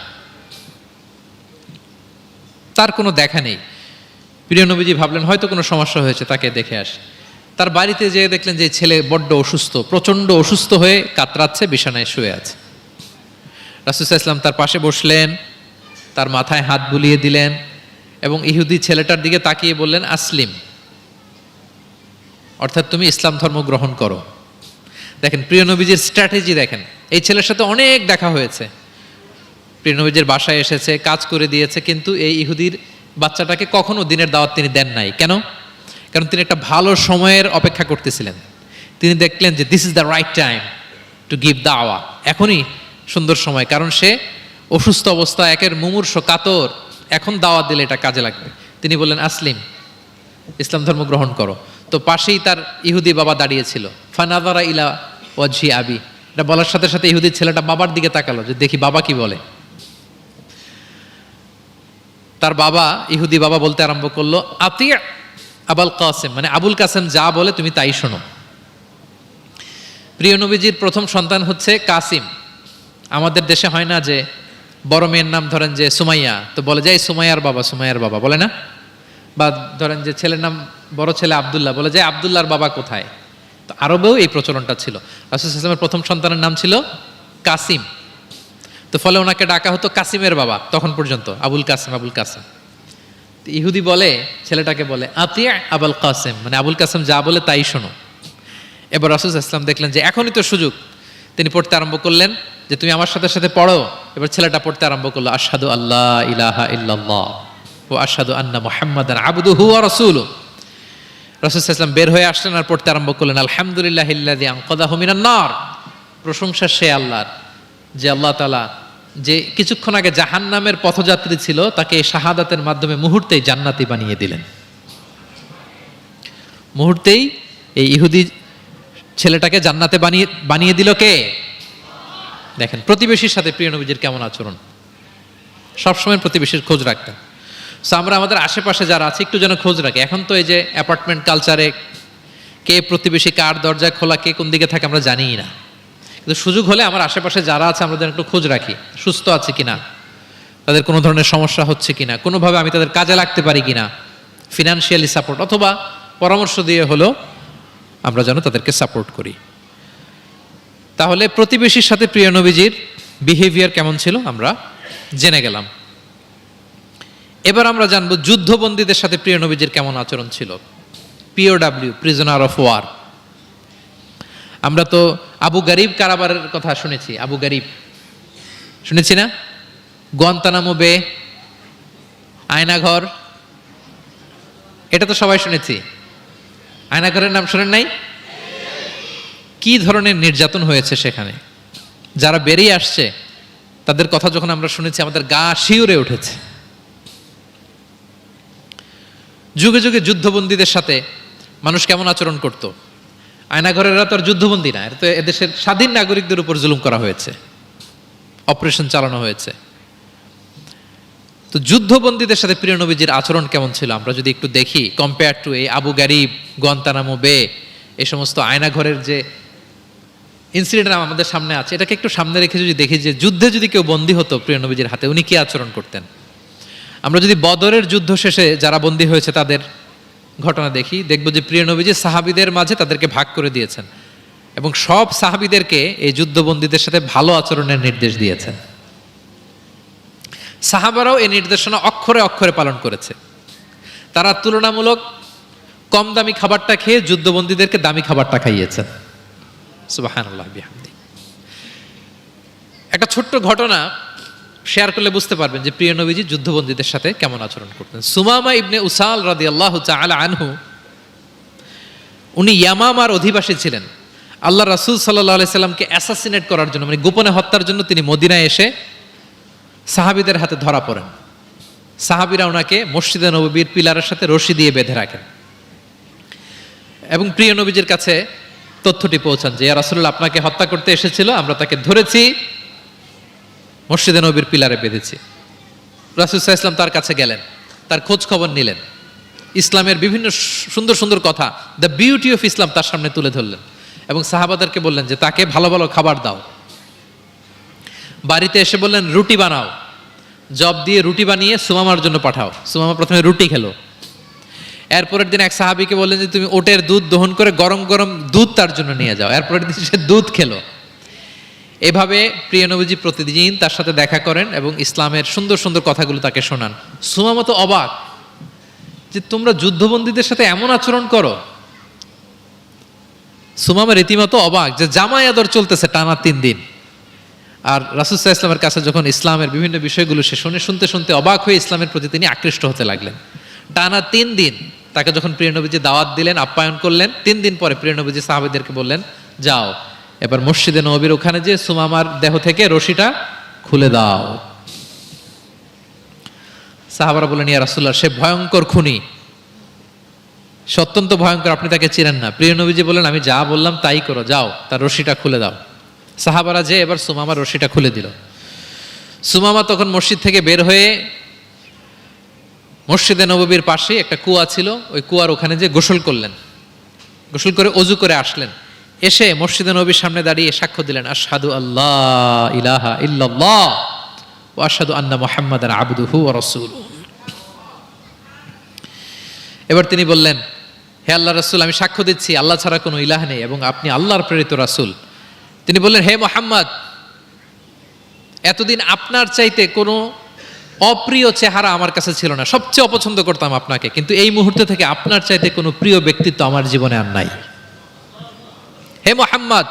S1: তার কোনো দেখা নেই। প্রিয় নবীজি ভাবলেন হয়তো কোনো সমস্যা হয়েছে, তাকে দেখে আসে। তার বাড়িতে যেয়ে দেখলেন যে ছেলে বড্ড অসুস্থ, প্রচণ্ড অসুস্থ হয়ে কাতরাচ্ছে, বিছানায় শুয়ে আছে। রাসূল সাল্লাল্লাহু আলাইহি ওয়াসাল্লাম তার পাশে বসলেন, তার মাথায় হাত বুলিয়ে দিলেন এবং ইহুদি ছেলেটার দিকে তাকিয়ে বললেন, আসলিম, অর্থাৎ তুমি ইসলাম ধর্ম গ্রহণ করো। দেখেন প্রিয় নবীজির স্ট্র্যাটেজি দেখেন। এই ছেলের সাথে অনেক দেখা হয়েছে, প্রিয় নবীজির বাসায় এসেছে, কাজ করে দিয়েছে, কিন্তু এই ইহুদির বাচ্চাটাকে কখনো দিনের দাওয়াত তিনি দেন নাই। কেন? কারণ তিনি একটা ভালো সময়ের অপেক্ষা করতেছিলেন। তিনি দেখলেন যে this is the right time to give দাওয়া, এখনই সুন্দর সময়, কারণ সে অসুস্থ অবস্থা, একের মুমূর্ষ কাতর, এখন দাওয়াত দিলে এটা কাজে লাগবে। তিনি বললেন, আসলিম, ইসলাম ধর্ম গ্রহণ করো। তো পাশেই তার ইহুদি বাবা দাঁড়িয়েছিল। ফানাযারা ইলা ওয়াজহি আবি, এটা বলার সাথে সাথে ইহুদি ছেলেটা বাবার দিকে তাকালো যে দেখি বাবা কি বলে। তার বাবা, ইহুদি বাবা বলতে আরম্ভ করলো, আতি আবুল কাসেম, মানে আবুল কাসেম যা বলে তুমি তাই শোনো। প্রিয় নবীজির প্রথম সন্তান হচ্ছে কাসিম। আমাদের দেশে হয় না যে বড় মেয়ের নাম ধরেন যে সুমাইয়া, তো বলে যায় সুমাইয়ার বাবা, সুমাইয়ার বাবা বলে না। বা ধরেন যে ছেলের নাম, বড় ছেলে আব্দুল্লাহ, বলে যায় আব্দুল্লাহর বাবা কোথায়। তো আরবেও এই প্রচলনটা ছিল। রাসূল সাল্লাল্লাহু আলাইহি ওয়াসাল্লামের প্রথম সন্তানের নাম ছিল কাসিম, তো ফলে ওনাকে ডাকা হতো কাসিমের বাবা তখন পর্যন্ত, আবুল কাসেম, আবুল কাসেম। ইহুদি বলে, ছেলেটাকে বলে আতি আবুল কাসেম, মানে আবুল কাসেম যা বলে তাই শোনো। এবার রাসূল সাল্লাল্লাহু আলাইহি ওয়াসাল্লাম দেখলেন যে এখনই তো সুযোগ, তিনি পড়তে আরম্ভ করলেন যে তুমি আমার সাথে সাথে পড়ো। এবার ছেলেটা পড়তে আরম্ভ করলো, আশহাদু আল্লা ইলাহা ইল্লাল্লাহ ওয়া আশহাদু আন্না মুহাম্মাদান আবদুহু ওয়া রাসূলুহু। রাসূল সাল্লাল্লাহু আলাইহি ওয়াসাল্লাম বের হয়ে আসলেন আর পড়তে আরম্ভ করলেন, আলহামদুলিল্লাহিল্লাযী আনকাযাহু মিনান নার, প্রশংসা সে আল্লাহর যে আল্লাহ তাআলা যে কিছুক্ষণ আগে জাহান্নামের পথযাত্রী ছিল তাকে শাহাদাতের মাধ্যমে মুহূর্তেই জান্নাতি বানিয়ে দিলেন। মুহূর্তেই এই ইহুদি ছেলেটাকে জান্নাতে বানিয়ে দিল কে? দেখেন প্রতিবেশীর সাথে প্রিয় নবীজির কেমন আচরণ, সবসময় প্রতিবেশীর খোঁজ রাখতেন। সো আমরা আমাদের আশেপাশে যারা আছে একটু যেন খোঁজ রাখি। এখন তো এই যে অ্যাপার্টমেন্ট কালচারে কে প্রতিবেশী কার দরজা খোলা, কে কোন দিকে থাকে আমরা জানিই না, কিন্তু সুযোগ হলে আমার আশেপাশে যারা আছে আমরা যেন একটু খোঁজ রাখি, সুস্থ আছে কিনা, তাদের কোনো ধরনের সমস্যা হচ্ছে কিনা, কোনোভাবে আমি তাদের কাজে লাগতে পারি কিনা, ফিনান্সিয়ালি সাপোর্ট অথবা পরামর্শ দিয়ে হলো আমরা যেন তাদেরকে সাপোর্ট করি। তাহলে প্রতিবেশীর সাথে প্রিয় নবীজির বিহেভিয়ার কেমন ছিল আমরা জেনে গেলাম। এবার আমরা জানবো যুদ্ধবন্দীদের সাথে প্রিয় নবীজির কেমন আচরণ ছিল। POW, prisoner of war. আমরা তো আবু গারিব কারাবারের কথা শুনেছি, আবু গারিব শুনেছি না? গুয়ান্তানামো বে, আয়নাঘর, এটা তো সবাই শুনেছি। আয়নাঘরের নাম শুনেন নাই? কি ধরনের নির্যাতন হয়েছে সেখানে, যারা বেরিয়ে আসছে তাদের কথা যখন আমরা শুনেছি আমাদের গা শিউরে উঠেছে। যুগে যুগে যুদ্ধবন্দীদের সাথে মানুষ কেমন আচরণ করত। আয়নাঘরেরা তো আর যুদ্ধবন্দী না, এটা তো এদেশের স্বাধীন নাগরিকদের উপর জুলুম করা হয়েছে, অপারেশন চালানো হয়েছে। তো যুদ্ধবন্দীদের সাথে প্রিয় নবীজির আচরণ কেমন ছিল আমরা যদি একটু দেখি, কম্পেয়ার টু এই আবু গারিব, গুয়ান্তানামো বে, এই সমস্ত আয়নাঘরের যে ইনসিডেন্ট আমাদের সামনে আছে, এটাকে একটু সামনে রেখে যদি দেখি যে যুদ্ধে যদি কেউ বন্দী হতো প্রিয় নবীজির হাতে, উনি কি আচরণ করতেন। আমরা যদি বদরের যুদ্ধ শেষে যারা বন্দী হয়েছে তাদের ঘটনা দেখি, দেখবো যে প্রিয় নবীজি সাহাবীদের মাঝে তাদেরকে ভাগ করে দিয়েছেন এবং সব সাহাবীদেরকে এই যুদ্ধবন্দীদের সাথে ভালো আচরণের নির্দেশ দিয়েছেন। সাহাবারাও এই নির্দেশনা অক্ষরে অক্ষরে পালন করেছে। তারা তুলনামূলক কম দামি খাবারটা খেয়ে যুদ্ধবন্দীদেরকে দামি খাবারটা খাইয়েছেন। সুবহানাল্লাহ বিহামদি। একটা ছোট্ট ঘটনা শেয়ার করলে বুঝতে পারবেন যে প্রিয় নবীজি যুদ্ধবন্দীদের সাথে কেমন আচরণ করতেন। সুমামা ইবনে উসাল রাদিয়াল্লাহু তাআলা আনহু, উনি ইয়ামামার অধিবাসী ছিলেন। আল্লাহ রাসূল সাল্লাল্লাহু আলাইহি সাল্লামকে অ্যাসাসিনেট করার জন্য, মানে গোপনে হত্যার জন্য তিনি মদিনায় এসে সাহাবীদের হাতে ধরা পড়েন। সাহাবীরা ওনাকে মসজিদে নববীর পিলারের সাথে রশি দিয়ে বেঁধে রাখেন এবং প্রিয় নবীজির কাছে তথ্যটি পৌঁছান যে ইয়া রাসূলুল্লাহ আপনাকে হত্যা করতে এসেছিল, আমরা তাকে ধরেছি, মসজিদে নবীর পিলারে বেঁধেছি। রাসূল সাল্লাল্লাহু আলাইহি ওয়াসাল্লাম তার কাছে গেলেন, তার খোঁজ খবর নিলেন, ইসলামের বিভিন্ন সুন্দর সুন্দর কথা, দ্য বিউটি অফ ইসলাম তার সামনে তুলে ধরলেন এবং সাহাবাদেরকে বললেন যে তাকে ভালো ভালো খাবার দাও। বাড়িতে এসে বললেন রুটি বানাও, জব দিয়ে রুটি বানিয়ে সুমামার জন্য পাঠাও। সুমামা প্রথমে রুটি খেলো। এরপরের দিন এক সাহাবীকে বললেন যে তুমি ওটের দুধ দহন করে গরম গরম দুধ তার জন্য নিয়ে যাও। এরপরের দিন সে দুধ খেলো। এভাবে প্রিয় নবীজি প্রতিদিন তার সাথে দেখা করেন এবং ইসলামের সুন্দর সুন্দর কথাগুলো তাকে শোনান। সুমামা তো অবাক যে তোমরা যুদ্ধবন্দীদের সাথে এমন আচরণ করো। সুমামা রীতিমতো অবাক যে জামাই আদর চলতেছে টানা 3 দিন। আর রাসূল সাল্লাল্লাহু আলাইহি ওয়াসাল্লামের কাছে যখন ইসলামের বিভিন্ন বিষয়গুলো সে শুনতে শুনতে অবাক হয়ে ইসলামের প্রতি তিনি আকৃষ্ট হতে লাগলেন। টানা 3 দিন তাকে যখন প্রিয় নবীজি দাওয়াত দিলেন, আপ্যায়ন করলেন, 3 দিন পরে প্রিয় নবীজি সাহাবীদেরকে বললেন যাও এবার মসজিদে নববীর ওখানে যে সুমামার দেহ থেকে রশিটা খুলে দাও। সাহাবারা বললেন ইয়া রাসূলুল্লাহ সে ভয়ঙ্কর খুনি, সে অত্যন্ত ভয়ঙ্কর, আপনি তাকে চিনেন না। প্রিয় নবীজি বললেন আমি যা বললাম তাই করো, যাও তার রশিটা খুলে দাও। সাহাবারা যে এবার সুমামার রশিটা খুলে দিল। সুমামা তখন মসজিদ থেকে বের হয়ে মসজিদে নববীর পাশে একটা কুয়া ছিল, ওই কুয়ার ওখানে যে গোসল করলেন, গোসল করে অজু করে আসলেন। এসে মসজিদে নবীর সামনে দাঁড়িয়ে সাক্ষ্য দিলেন আশহাদু আল্লাহ ইলাহা ইল্লাল্লাহ ওয়া আশহাদু আন্না মুহাম্মাদান আবদুহু ওয়া রাসূলুহু। এবার তিনি বললেন হে আল্লাহ রাসূল, আমি সাক্ষ্য দিচ্ছি আল্লাহ ছাড়া কোনো ইলাহ নেই এবং আপনি আল্লাহর প্রেরিত রাসূল। তিনি বললেন হে মুহাম্মদ, এতদিন আপনার চাইতে কোনো অপ্রিয় চেহারা আমার কাছে ছিল না, সবচেয়ে অপছন্দ করতাম আপনাকে, কিন্তু এই মুহূর্তে থেকে আপনার চাইতে কোনো প্রিয় ব্যক্তিত্ব আমার জীবনে আর নাই। হে মুহাম্মদ,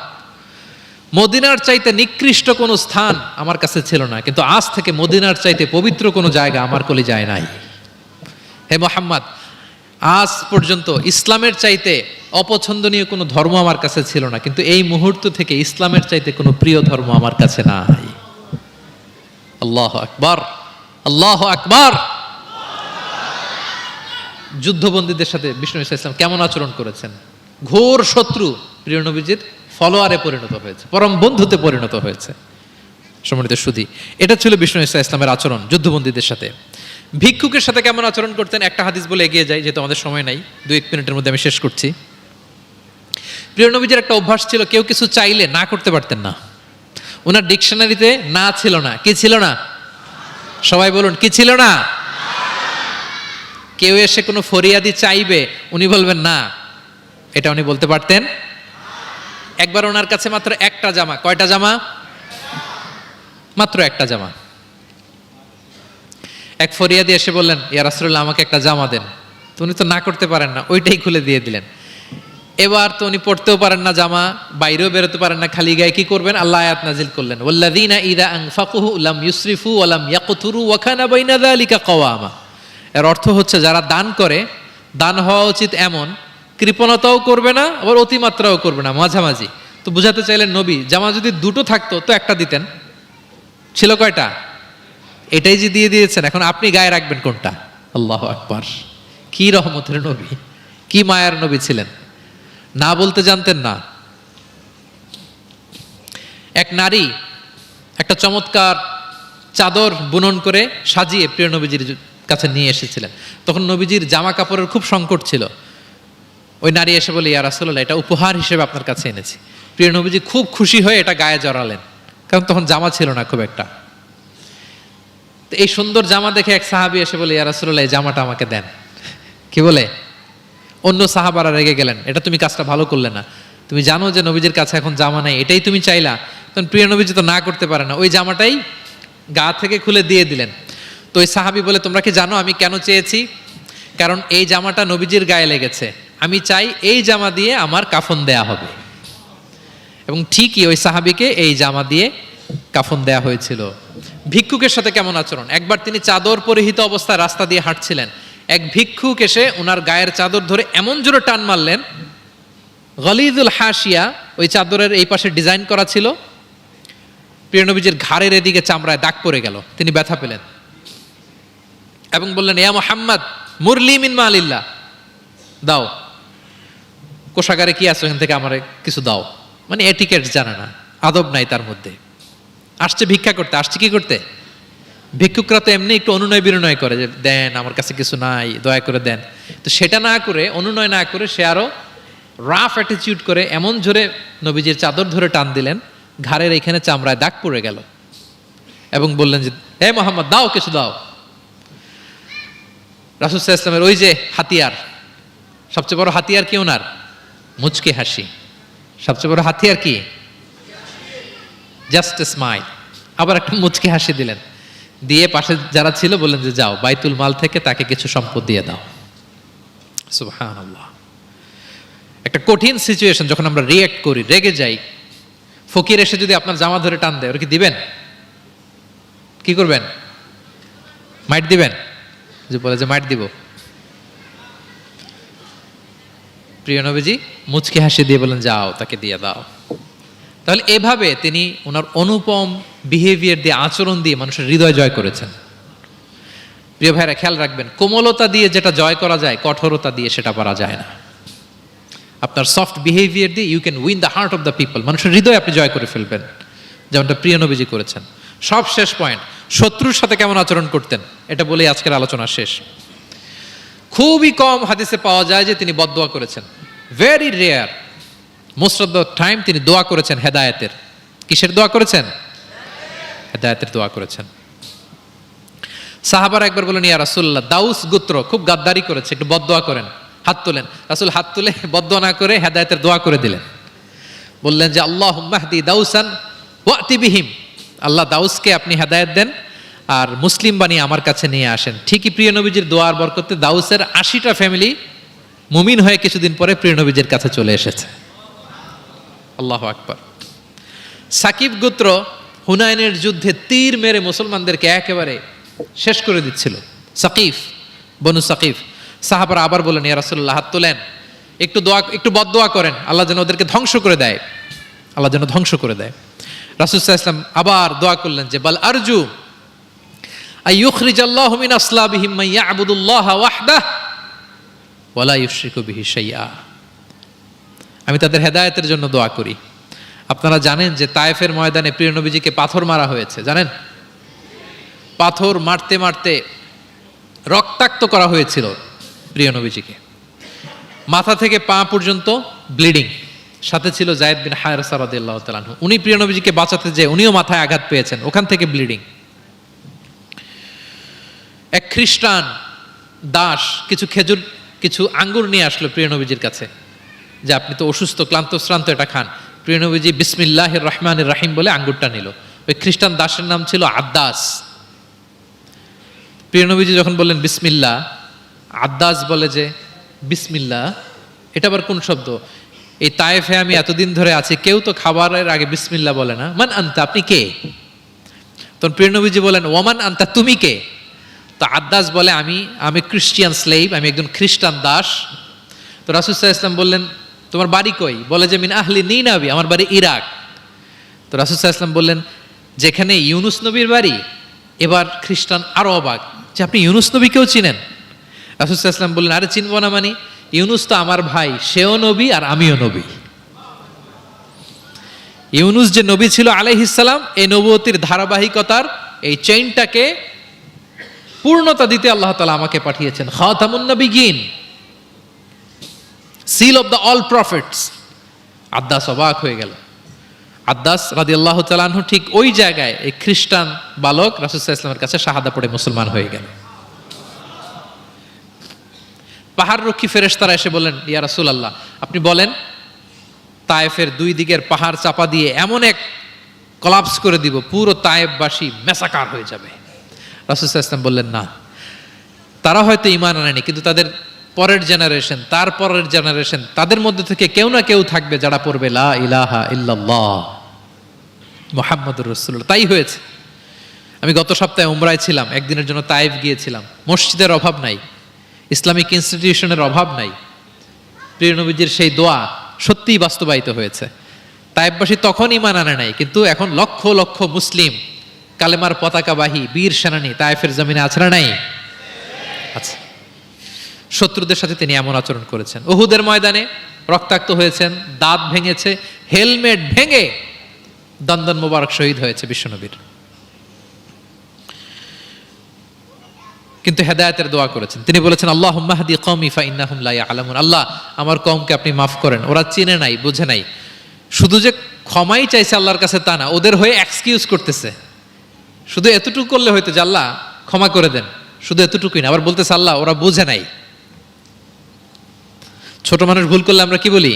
S1: মদিনার চাইতে নিকৃষ্ট কোনো স্থান আমার কাছে ছিল না, কিন্তু আজ থেকে মদিনার চাইতে পবিত্র কোনো জায়গা আমার কলিজায় নাই। হে মুহাম্মদ, আজ পর্যন্ত ইসলামের চাইতে অপছন্দনীয় কোনো ধর্ম আমার কাছে ছিল না, কিন্তু এই মুহূর্ত থেকে ইসলামের চাইতে কোনো প্রিয় ধর্ম আমার কাছে নাই। আল্লাহু আকবার, আল্লাহু আকবার। যুদ্ধবন্দীদের সাথে বিষ্ণু ইসলাম কেমন আচরণ করেছেন। ঘোর শত্রু প্রিয় নবীজির ফলোয়ারে পরিণত হয়েছে, পরম বন্ধুতে পরিণত হয়েছে। সম্মানিত সুধী, এটা ছিল বিষ্ণু ইসলামের আচরণ যুদ্ধবন্দীদের সাথে। ভিক্ষুকের সাথে কেমন আচরণ করতেন একটা হাদিস বলে এগিয়ে যাই, যেহেতু আমাদের সময় নাই, 2-1 মিনিটের মধ্যে আমি শেষ করছি। প্রিয় নবীজির একটা অভ্যাস ছিল, কেউ কিছু চাইলে না করতে পারতেন না। ওনার ডিকশনারিতে না ছিল না। কি ছিল না? সবাই বলুন কি ছিল না? কেউ এসে কোনো ফরিয়াদি চাইবে, উনি বলবেন না, এটা উনি বলতে পারতেন। একবার ওনার কাছে মাত্র একটা জামা, কয়টা জামা? মাত্র একটা জামা। এক ফরিয়াদি এসে বললেন ইয়া রাসূলুল্লাহ আমাকে একটা জামা দেন। তো উনি তো না করতে পারেন না, ওইটাই খুলে দিয়ে দিলেন। এবার তো উনি পড়তেও পারেন না জামা, বাইরেও বেরোতে পারেন না, খালি গায়ে কি করবেন? আল্লাহ আয়াত নাজিল করলেন ওয়াল্লাযীনা ইযা আনফাকু লাম ইউসরিফু ওয়া লাম ইয়াকতুরু ওয়া কানা বাইনা যালিকা কাওয়ামা। এর অর্থ হচ্ছে যারা দান করে, দান হওয়া উচিত এমন, কৃপণতাও করবে না আবার অতিমাত্রাও করবে না, মাঝামাঝি। তো বুঝাতে চাইলেন নবী জামা যদি দুটো থাকতো তো একটা দিতেন, ছিল কয়টা? এটাই যে দিয়ে দিয়েছেন, এখন আপনি গায়ে রাখবেন কোনটা? আল্লাহু আকবার। কি রহমতের নবী, কি মায়ার নবী ছিলেন, না বলতে জানতেন না। এক নারী একটা চমৎকার চাদর বুনন করে সাজিয়ে প্রিয় নবীজির কাছে নিয়ে এসেছিলেন। তখন নবীজির জামা কাপড়ের খুব সংকট ছিল। ওই নারী এসে বলে ইয়া রাসূলুল্লাহ এটা উপহার হিসেবে আপনার কাছে এনেছি। প্রিয় নবীজি খুব খুশি হয়ে এটা গায়ে জড়ালেন, কারণ তখন জামা ছিল না খুব একটা। তো এই সুন্দর জামা দেখে এক সাহাবী এসে বলে ইয়া রাসূলুল্লাহ এই জামাটা আমাকে দেন। কি বলে? অন্য সাহাবারা রেগে গেলেন, এটা তুমি কাজটা ভালো করলে না, তুমি জানো যে নবীজির কাছে এখন জামা নাই, এটাই তুমি চাইলা। তখন প্রিয় নবীজি তো না করতে পারে না, ওই জামাটাই গা থেকে খুলে দিয়ে দিলেন। তো ওই সাহাবী বলে তোমরা কি জানো আমি কেন চেয়েছি? কারণ এই জামাটা নবীজির গায়ে লেগেছে, আমি চাই এই জামা দিয়ে আমার কাফন দেয়া হবে। এবং ঠিকই ওই সাহাবীকে এই জামা দিয়ে কাফন দেয়া হয়েছিল। ভিক্ষুকের সাথে কেমন আচরণ, একবার তিনি চাদর পরিহিত অবস্থায় রাস্তা দিয়ে হাঁটছিলেন, এক ভিক্ষুক এসে ওনার গায়ের চাদর ধরে এমন জোরে টান মারলেন, গলিদুল হাসিয়া, ওই চাদরের এই পাশে ডিজাইন করা ছিল, প্রিয় নবীজির ঘাড়ের এদিকে চামড়ায় দাগ পড়ে গেল, তিনি ব্যথা পেলেন এবং বললেন, ইয়া মুহাম্মদ মুরলি মিন মালিল্লাহ, দাও কোষাগারে কি আছে ওখান থেকে আমারে কিছু দাও। মানে এটিকেট জানে না, আদব নাই তার মধ্যে, আসছে ভিক্ষা করতে, আসছে কি করতে। ভিক্ষুকরা তো এমনি একটু অনুনয় বিনয় করে যে দেন, আমার কাছে কিছু নাই, দয়া করে দেন। তো সেটা না করে, অনুনয় না করে, সে আরো রাফ অ্যাটিটিউড করে এমন জোরে নবীজির চাদর ধরে টান দিলেন, ঘাড়ের এইখানে চামড়ায় দাগ পড়ে গেল এবং বললেন যে হে মোহাম্মদ দাও, কিছু দাও। রাসূল সাল্লাল্লাহু আলাইহি ওয়াসাল্লামের ওই যে হাতিয়ার, সবচেয়ে বড় হাতিয়ার কি ওনার? মুচকি হাসি। সবচেয়ে বড় হাতিয়ার কি? Just smile. আবার একটা মুচকি হাসি দিলেন, দিয়ে পাশে যারা ছিল বললেন যে যাও বাইতুল মাল থেকে তাকে কিছু সম্পদ দিয়ে দাও। সুবহানাল্লাহ। একটা কঠিন সিচুয়েশন যখন আমরা রিঅ্যাক্ট করি, রেগে যাই, ফকির এসে যদি আপনার জামা ধরে টান দেয়, ওর কি দিবেন? কি করবেন? মাইট দিবেন? যে বলে যে মাইট দিব। প্রিয় নবীজি মুচকি হাসি দিয়ে বলেন যাও তাকে দিয়ে দাও। তাহলে এভাবে তিনি ওনার অনুপম বিহেভিয়ার দিয়ে, আচরণ দিয়ে মানুষের হৃদয় জয় করেছেন। প্রিয় ভাইরা খেয়াল রাখবেন, কোমলতা দিয়ে যেটা জয় করা যায়, কঠোরতা দিয়ে সেটা পারা যায় না। আপনার সফট বিহেভিয়ার দিয়ে you can win the heart of the people, মানুষের হৃদয় আপনি জয় করে ফেলবেন, যেমনটা প্রিয় নবীজি করেছেন। সব শেষ পয়েন্ট, শত্রুর সাথে কেমন আচরণ করতেন, এটা বলেই আজকের আলোচনা শেষ। খুবই কম হাদিসে পাওয়া যায় যে তিনি বদদোয়া করেছেন, very rare. Most of the time তিনি দোয়া করেছেন হেদায়েতের। কিসের দোয়া করেছেন? হেদায়েতের দোয়া করেছেন। সাহাবারা একবার বলেন, ইয়া রাসূলুল্লাহ, দাউস গোত্র খুব গাদ্দারি করেছে, একটু বদদোয়া করেন। হাত তোলেন। রাসূল হাত তুলে বদদোয়া না করে হেদায়েতের দোয়া করে দিলেন। বললেন যে আল্লাহুম্মা হদি দাউসান ওয়াতি বিহিম, আল্লাহ দাউসকে আপনি হেদায়েত দেন আর মুসলিম বানিয়ে আমার কাছে নিয়ে আসেন। ঠিকই প্রিয় নবীজির দোয়ার বরকতে দাউসের ৮০টা ফ্যামিলি মুমিন হয়ে কিছুদিন পরে প্রিয় নবীজির কাছে চলে এসেছে। আল্লাহু আকবার। সাকিব গোত্র হুনাইনের যুদ্ধে তীর মেরে মুসলমানদেরকে একেবারে শেষ করে দিচ্ছিল। সাকিফ, বনু সাকিফ। সাহাবারা আবার বলেন, ইয়া রাসূলুল্লাহ, হাত তোলেন, একটু দোয়া, একটু বদদোয়া করেন, আল্লাহ যেন ওদেরকে ধ্বংস করে দেয়, আল্লাহ যেন ধ্বংস করে দেয়। রাসূল সাল্লাল্লাহু আলাইহি ওয়াসাল্লাম আবার দোয়া করলেন যে বাল আরজু আইয়ুখরিজাল্লাহু মিন আসলাবিহিম মান ইয়াবুদুল্লাহা ওয়াহদাহু ওয়া লা ইউশরিকু বিহি শাইআ। আমি তাদের হেদায়েতের জন্য দোয়া করি। আপনারা জানেন যে তায়েফের ময়দানে প্রিয় নবীজিকে পাথর মারা হয়েছে, জানেন? পাথর মারতে মারতে রক্তাক্ত করা হয়েছিল প্রিয় নবীজিকে, মাথা থেকে পা পর্যন্ত ব্লিডিং। সাথে ছিল যায়েদ বিন হারেসা রাদিয়াল্লাহু তাআলা আনহু, উনি প্রিয় নবীজিকে বাঁচাতে যেয়ে উনিও মাথায় আঘাত পেয়েছেন, ওখান থেকে ব্লিডিং। এক খ্রিস্টান দাস কিছু খেজুর, কিছু আঙ্গুর নিয়ে আসলো প্রিয় নবীজির কাছে, যে আপনি তো অসুস্থ, ক্লান্ত শ্রান্ত, এটা খান। প্রিয় নবীজি বিসমিল্লাহির রহমানির রহিম বলে আঙ্গুরটা নিল। ওই খ্রিস্টান দাসের নাম ছিল আদ্দাস। প্রিয় নবীজি যখন বললেন বিসমিল্লাহ, আদ্দাস বলে যে বিসমিল্লাহ এটা আবার কোন শব্দ? এই তায়েফে আমি এতদিন ধরে আছি, কেউ তো খাবারের আগে বিসমিল্লাহ বলে না। মান আনতা, আপনি কে? তখন প্রিয় নবীজি বলেন ওয়ামান আনতা, তুমি কে? তো আদ্দাস বলে আমি খ্রিস্টিয়ান স্লেভ, আমি একজন খ্রিস্টান দাস। তো রাসূল সাল্লাল্লাহু আলাইহি ওয়াসাল্লাম বললেন তোমার বাড়ি কই? বলে যে মিন আহলি নিনাবি, আমার বাড়ি ইরাক। তো রাসূল সাল্লাল্লাহু আলাইহি ওয়াসাল্লাম বললেন যেখানে ইউনুস নবীর বাড়ি। এবার খ্রিস্টান আরো অবাক যে আপনি ইউনুস নবীকেও চিনেন? রাসূল সাল্লাল্লাহু আলাইহি ওয়াসাল্লাম বললেন আরে চিনব না মানে, ইউনুস তো আমার ভাই, সেও নবী আর আমিও নবী। ইউনুস যে নবী ছিল আলাইহিস সালাম, এই নবুয়তির ধারাবাহিকতার এই চেইনটাকে পূর্ণতা দিতে আল্লাহ তাআলা আমাকে পাঠিয়েছেন। খাতামুন নবিয়্যিন, seal of the all prophets. Addas অবাক হয়ে গেল। আদ্দাস রাদিয়াল্লাহু তাআলা আনহু ঠিক ওই জায়গায় এই খ্রিস্টান বালক রাসূল সাল্লাল্লাহু আলাইহি ওয়াসাল্লামের কাছে শাহাদা পড়ে মুসলমান হয়ে গেল। পাহাড় রক্ষী ফেরেশতারা এসে বললেন ইয়া রাসূলুল্লাহ, আপনি বলেন তায়েফের দুই দিকের পাহাড় চাপা দিয়ে এমন এক কলাপস করে দিব, পুরো তায়েফবাসী মেসাকার হয়ে যাবে। রাসূল সাল্লাল্লাহু আলাইহি ওয়াসাল্লাম বললেন না, তারা হয়তো ঈমান আনেনি, কিন্তু তাদের পরের জেনারেশন, তার পরের জেনারেশন, তাদের মধ্যে থেকে কেউ না কেউ থাকবে যারা পড়বে লা ইলাহা ইল্লাল্লাহ। মুহাম্মদুর রাসূলুল্লাহ। তাই হয়েছে। আমি গত সপ্তাহে উমরায় ছিলাম, একদিনের জন্য তায়েফ গিয়েছিলাম। মসজিদের অভাব নাই, ইসলামিক ইনস্টিটিউশনের অভাব নাই। প্রিয় নবীজির সেই দোয়া সত্যিই বাস্তবায়িত হয়েছে। তায়েফবাসী তখন ঈমান আনে নাই, কিন্তু এখন লক্ষ লক্ষ মুসলিম কালেমার পতাকাবাহী বীর সেনানী তায়েফের জমিনে আছে না নাই? আচ্ছা। শত্রুদের সাথে তিনি এমন আচরণ করেছেন। উহুদের ময়দানে রক্তাক্ত হয়েছেন, দাঁত ভেঙেছে, হেলমেট ভেঙে দন্দন মোবারক শহীদ হয়েছে বিশ্বনবীর। কিন্তু হেদায়েতের দোয়া করেছেন। তিনি বলেছেন, আল্লাহুম্মা হদি কওমি ফাইন্নাহুম লা ইয়ালামুন। আল্লাহ, আমার কওমকে আপনি মাফ করেন, ওরা চিনে নাই, বুঝে নাই। শুধু যে ক্ষমাই চাইছে আল্লাহর কাছে তা না, ওদের হয়ে এক্সকিউজ করতেছে। শুধু এতটুকু করলে হয়তো যে আল্লাহ ক্ষমা করে দেন, শুধু এতটুকুই না, আবার বলতেছে আল্লাহ ওরা বুঝে নাই। ছোট মানুষ ভুল করলে আমরা কি বলি?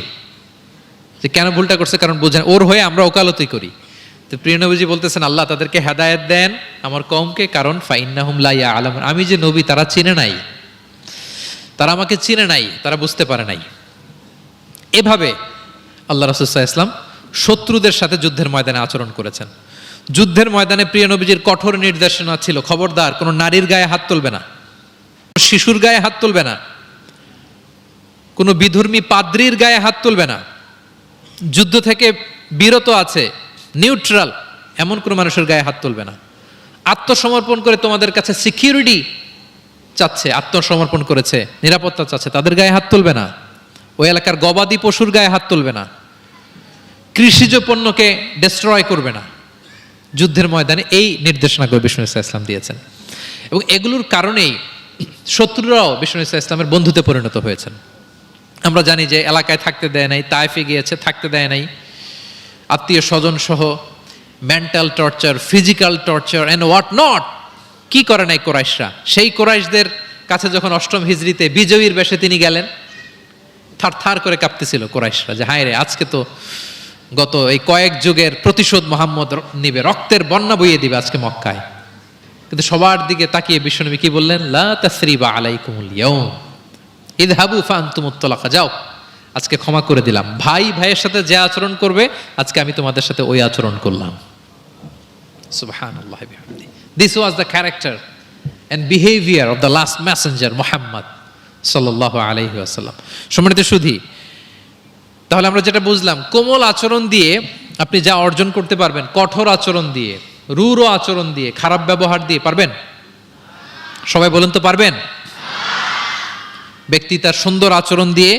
S1: যে কেন ভুলটা করছে, কারণ বুঝে না। ওর হয়ে আমরা ওকালতি করি। তো প্রিয় নবীজি বলতেছেন, আল্লাহ তাদেরকে হেদায়েত দেন আমার কওমকে, কারণ ফাইন্নাহুম লা ইয়ালামুন, আমি যে নবী তারা চিনে নাই, তারা আমাকে চিনে নাই, তারা বুঝতে পারে নাই। এভাবে আল্লাহ রাসূল সাল্লাল্লাহু আলাইহি ওয়াসাল্লাম শত্রুদের সাথে যুদ্ধের ময়দানে আচরণ করেছেন। যুদ্ধের ময়দানে প্রিয় নবীজির কঠোর নির্দেশনা ছিল, খবরদার কোনো নারীর গায়ে হাত তুলবে না, শিশুর গায়ে হাত তুলবে না, কোনো বিধর্মী পাদ্রীর গায়ে হাত তুলবে না। যুদ্ধ থেকে বিরত আছে, নিউট্রাল এমন কোনো মানুষের গায়ে হাত তুলবে না। আত্মসমর্পণ করে তোমাদের কাছে সিকিউরিটি চাচ্ছে, আত্মসমর্পণ করেছে, নিরাপত্তা চাচ্ছে, তাদের গায়ে হাত তুলবে না। ওই এলাকার গবাদি পশুর গায়ে হাত তুলবে না। কৃষিজ পণ্যকে ডিস্ট্রয় করবে না। যুদ্ধের ময়দানে এই নির্দেশনাগুলো বিষ্ণু ইসা ইসলাম দিয়েছেন, এবং এগুলোর কারণেই শত্রুরাও বিষ্ণু ইসা ইসলামের বন্ধুতে পরিণত হয়েছেন। আমরা জানি যে এলাকায় থাকতে দেয় নাই, তায়েফে গিয়েছে, থাকতে দেয় নাই, আত্মীয় স্বজন সহ mental torture, physical torture and what not, কি করে নাই কোরাইশরা। সেই কোরাইশদের কাছে যখন অষ্টম হিজরিতে বিজয়ীর বেশে তিনি গেলেন, থার থার করে কাঁপতেছিল কোরাইশরা যে হায় রে, আজকে তো গত এই কয়েক যুগের প্রতিশোধ মুহাম্মদ নিবে, রক্তের বন্যা বইয়ে দিবে আজকে মক্কায়। কিন্তু সবার দিকে তাকিয়ে বিশ্বনবী কি বললেন? লা তাসরিবা আলাইকুমুল ইয়াউম ইযহাবু ফাআনতুমুত তালাকা, যাও আজকে ক্ষমা করে দিলাম। ভাই ভাইয়ের সাথে যে আচরণ করবে, আজকে আমি তোমাদের সাথে ওই আচরণ করলাম। সুবহানাল্লাহ বিহামদি। This was the character and behaviour of the last messenger Muhammad সাল্লাল্লাহু আলাইহি ওয়াসাল্লাম। সম্মানিত সুধী, তাহলে আমরা যেটা বুঝলাম, কোমল আচরণ দিয়ে আপনি যা অর্জন করতে পারবেন, কঠোর আচরণ দিয়ে, রূঢ় আচরণ দিয়ে, খারাপ ব্যবহার দিয়ে পারবেন? সবাই বলেন তো পারবেন? ব্যক্তি তার সুন্দর আচরণ দিয়ে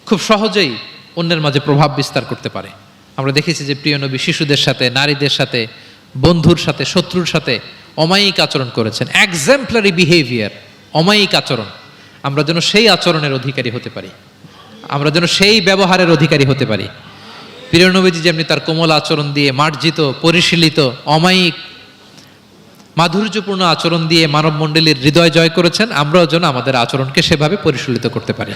S1: খুব সহজেই অন্যের মাঝে প্রভাব বিস্তার করতে পারে। আমরা দেখেছি যে প্রিয় নবী শিশুদের সাথে, নারীদের সাথে, বন্ধুর সাথে, শত্রুর সাথে অমায়িক আচরণ করেছেন। এক্সাম্পলারি বিহেভিয়ার, অমায়িক আচরণ। আমরা যেন সেই আচরণের অধিকারী হতে পারি, আমরা যেন সেই ব্যবহারের অধিকারী হতে পারি। প্রিয় নবীজি যেমনি তার কোমল আচরণ দিয়ে, মার্জিত, পরিশীলিত, অমায়িক, মাধুর্যপূর্ণ আচরণ দিয়ে মানব মণ্ডলীর হৃদয় জয় করেছেন, আমরাও যেন আমাদের আচরণকে সেভাবে পরিশীলিত করতে পারি।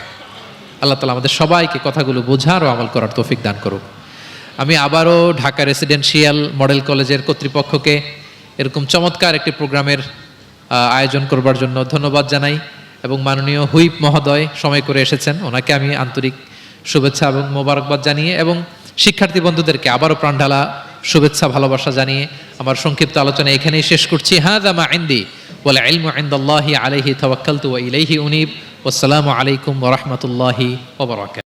S1: আল্লাহ তাআলা আমাদের সবাইকে কথাগুলো বোঝার ও আমল করার তৌফিক দান করুক। আমি আবারও ঢাকা রেসিডেন্সিয়াল মডেল কলেজের কর্তৃপক্ষকে এরকম চমৎকার একটি প্রোগ্রামের আয়োজন করবার জন্য ধন্যবাদ জানাই, এবং মাননীয় হুইপ মহোদয় সময় করে এসেছেন, ওনাকে আমি আন্তরিক শুভেচ্ছা এবং মোবারকবাদ জানিয়ে, এবং শিক্ষার্থী বন্ধুদেরকে আবারও প্রাণঢালা শুভেচ্ছা ভালোবাসা জানিয়ে আমার সংক্ষিপ্ত আলোচনা এখানেই শেষ করছি। হাযা মা ইনদি ওয়াল ইলমু ইনদাল্লাহি আলাইহি তাওয়াক্কালতু ওয়া ইলাইহি উনীব। ওয়াসসালামু আলাইকুম ওয়া রাহমাতুল্লাহি ওয়া বারাকাতুহু।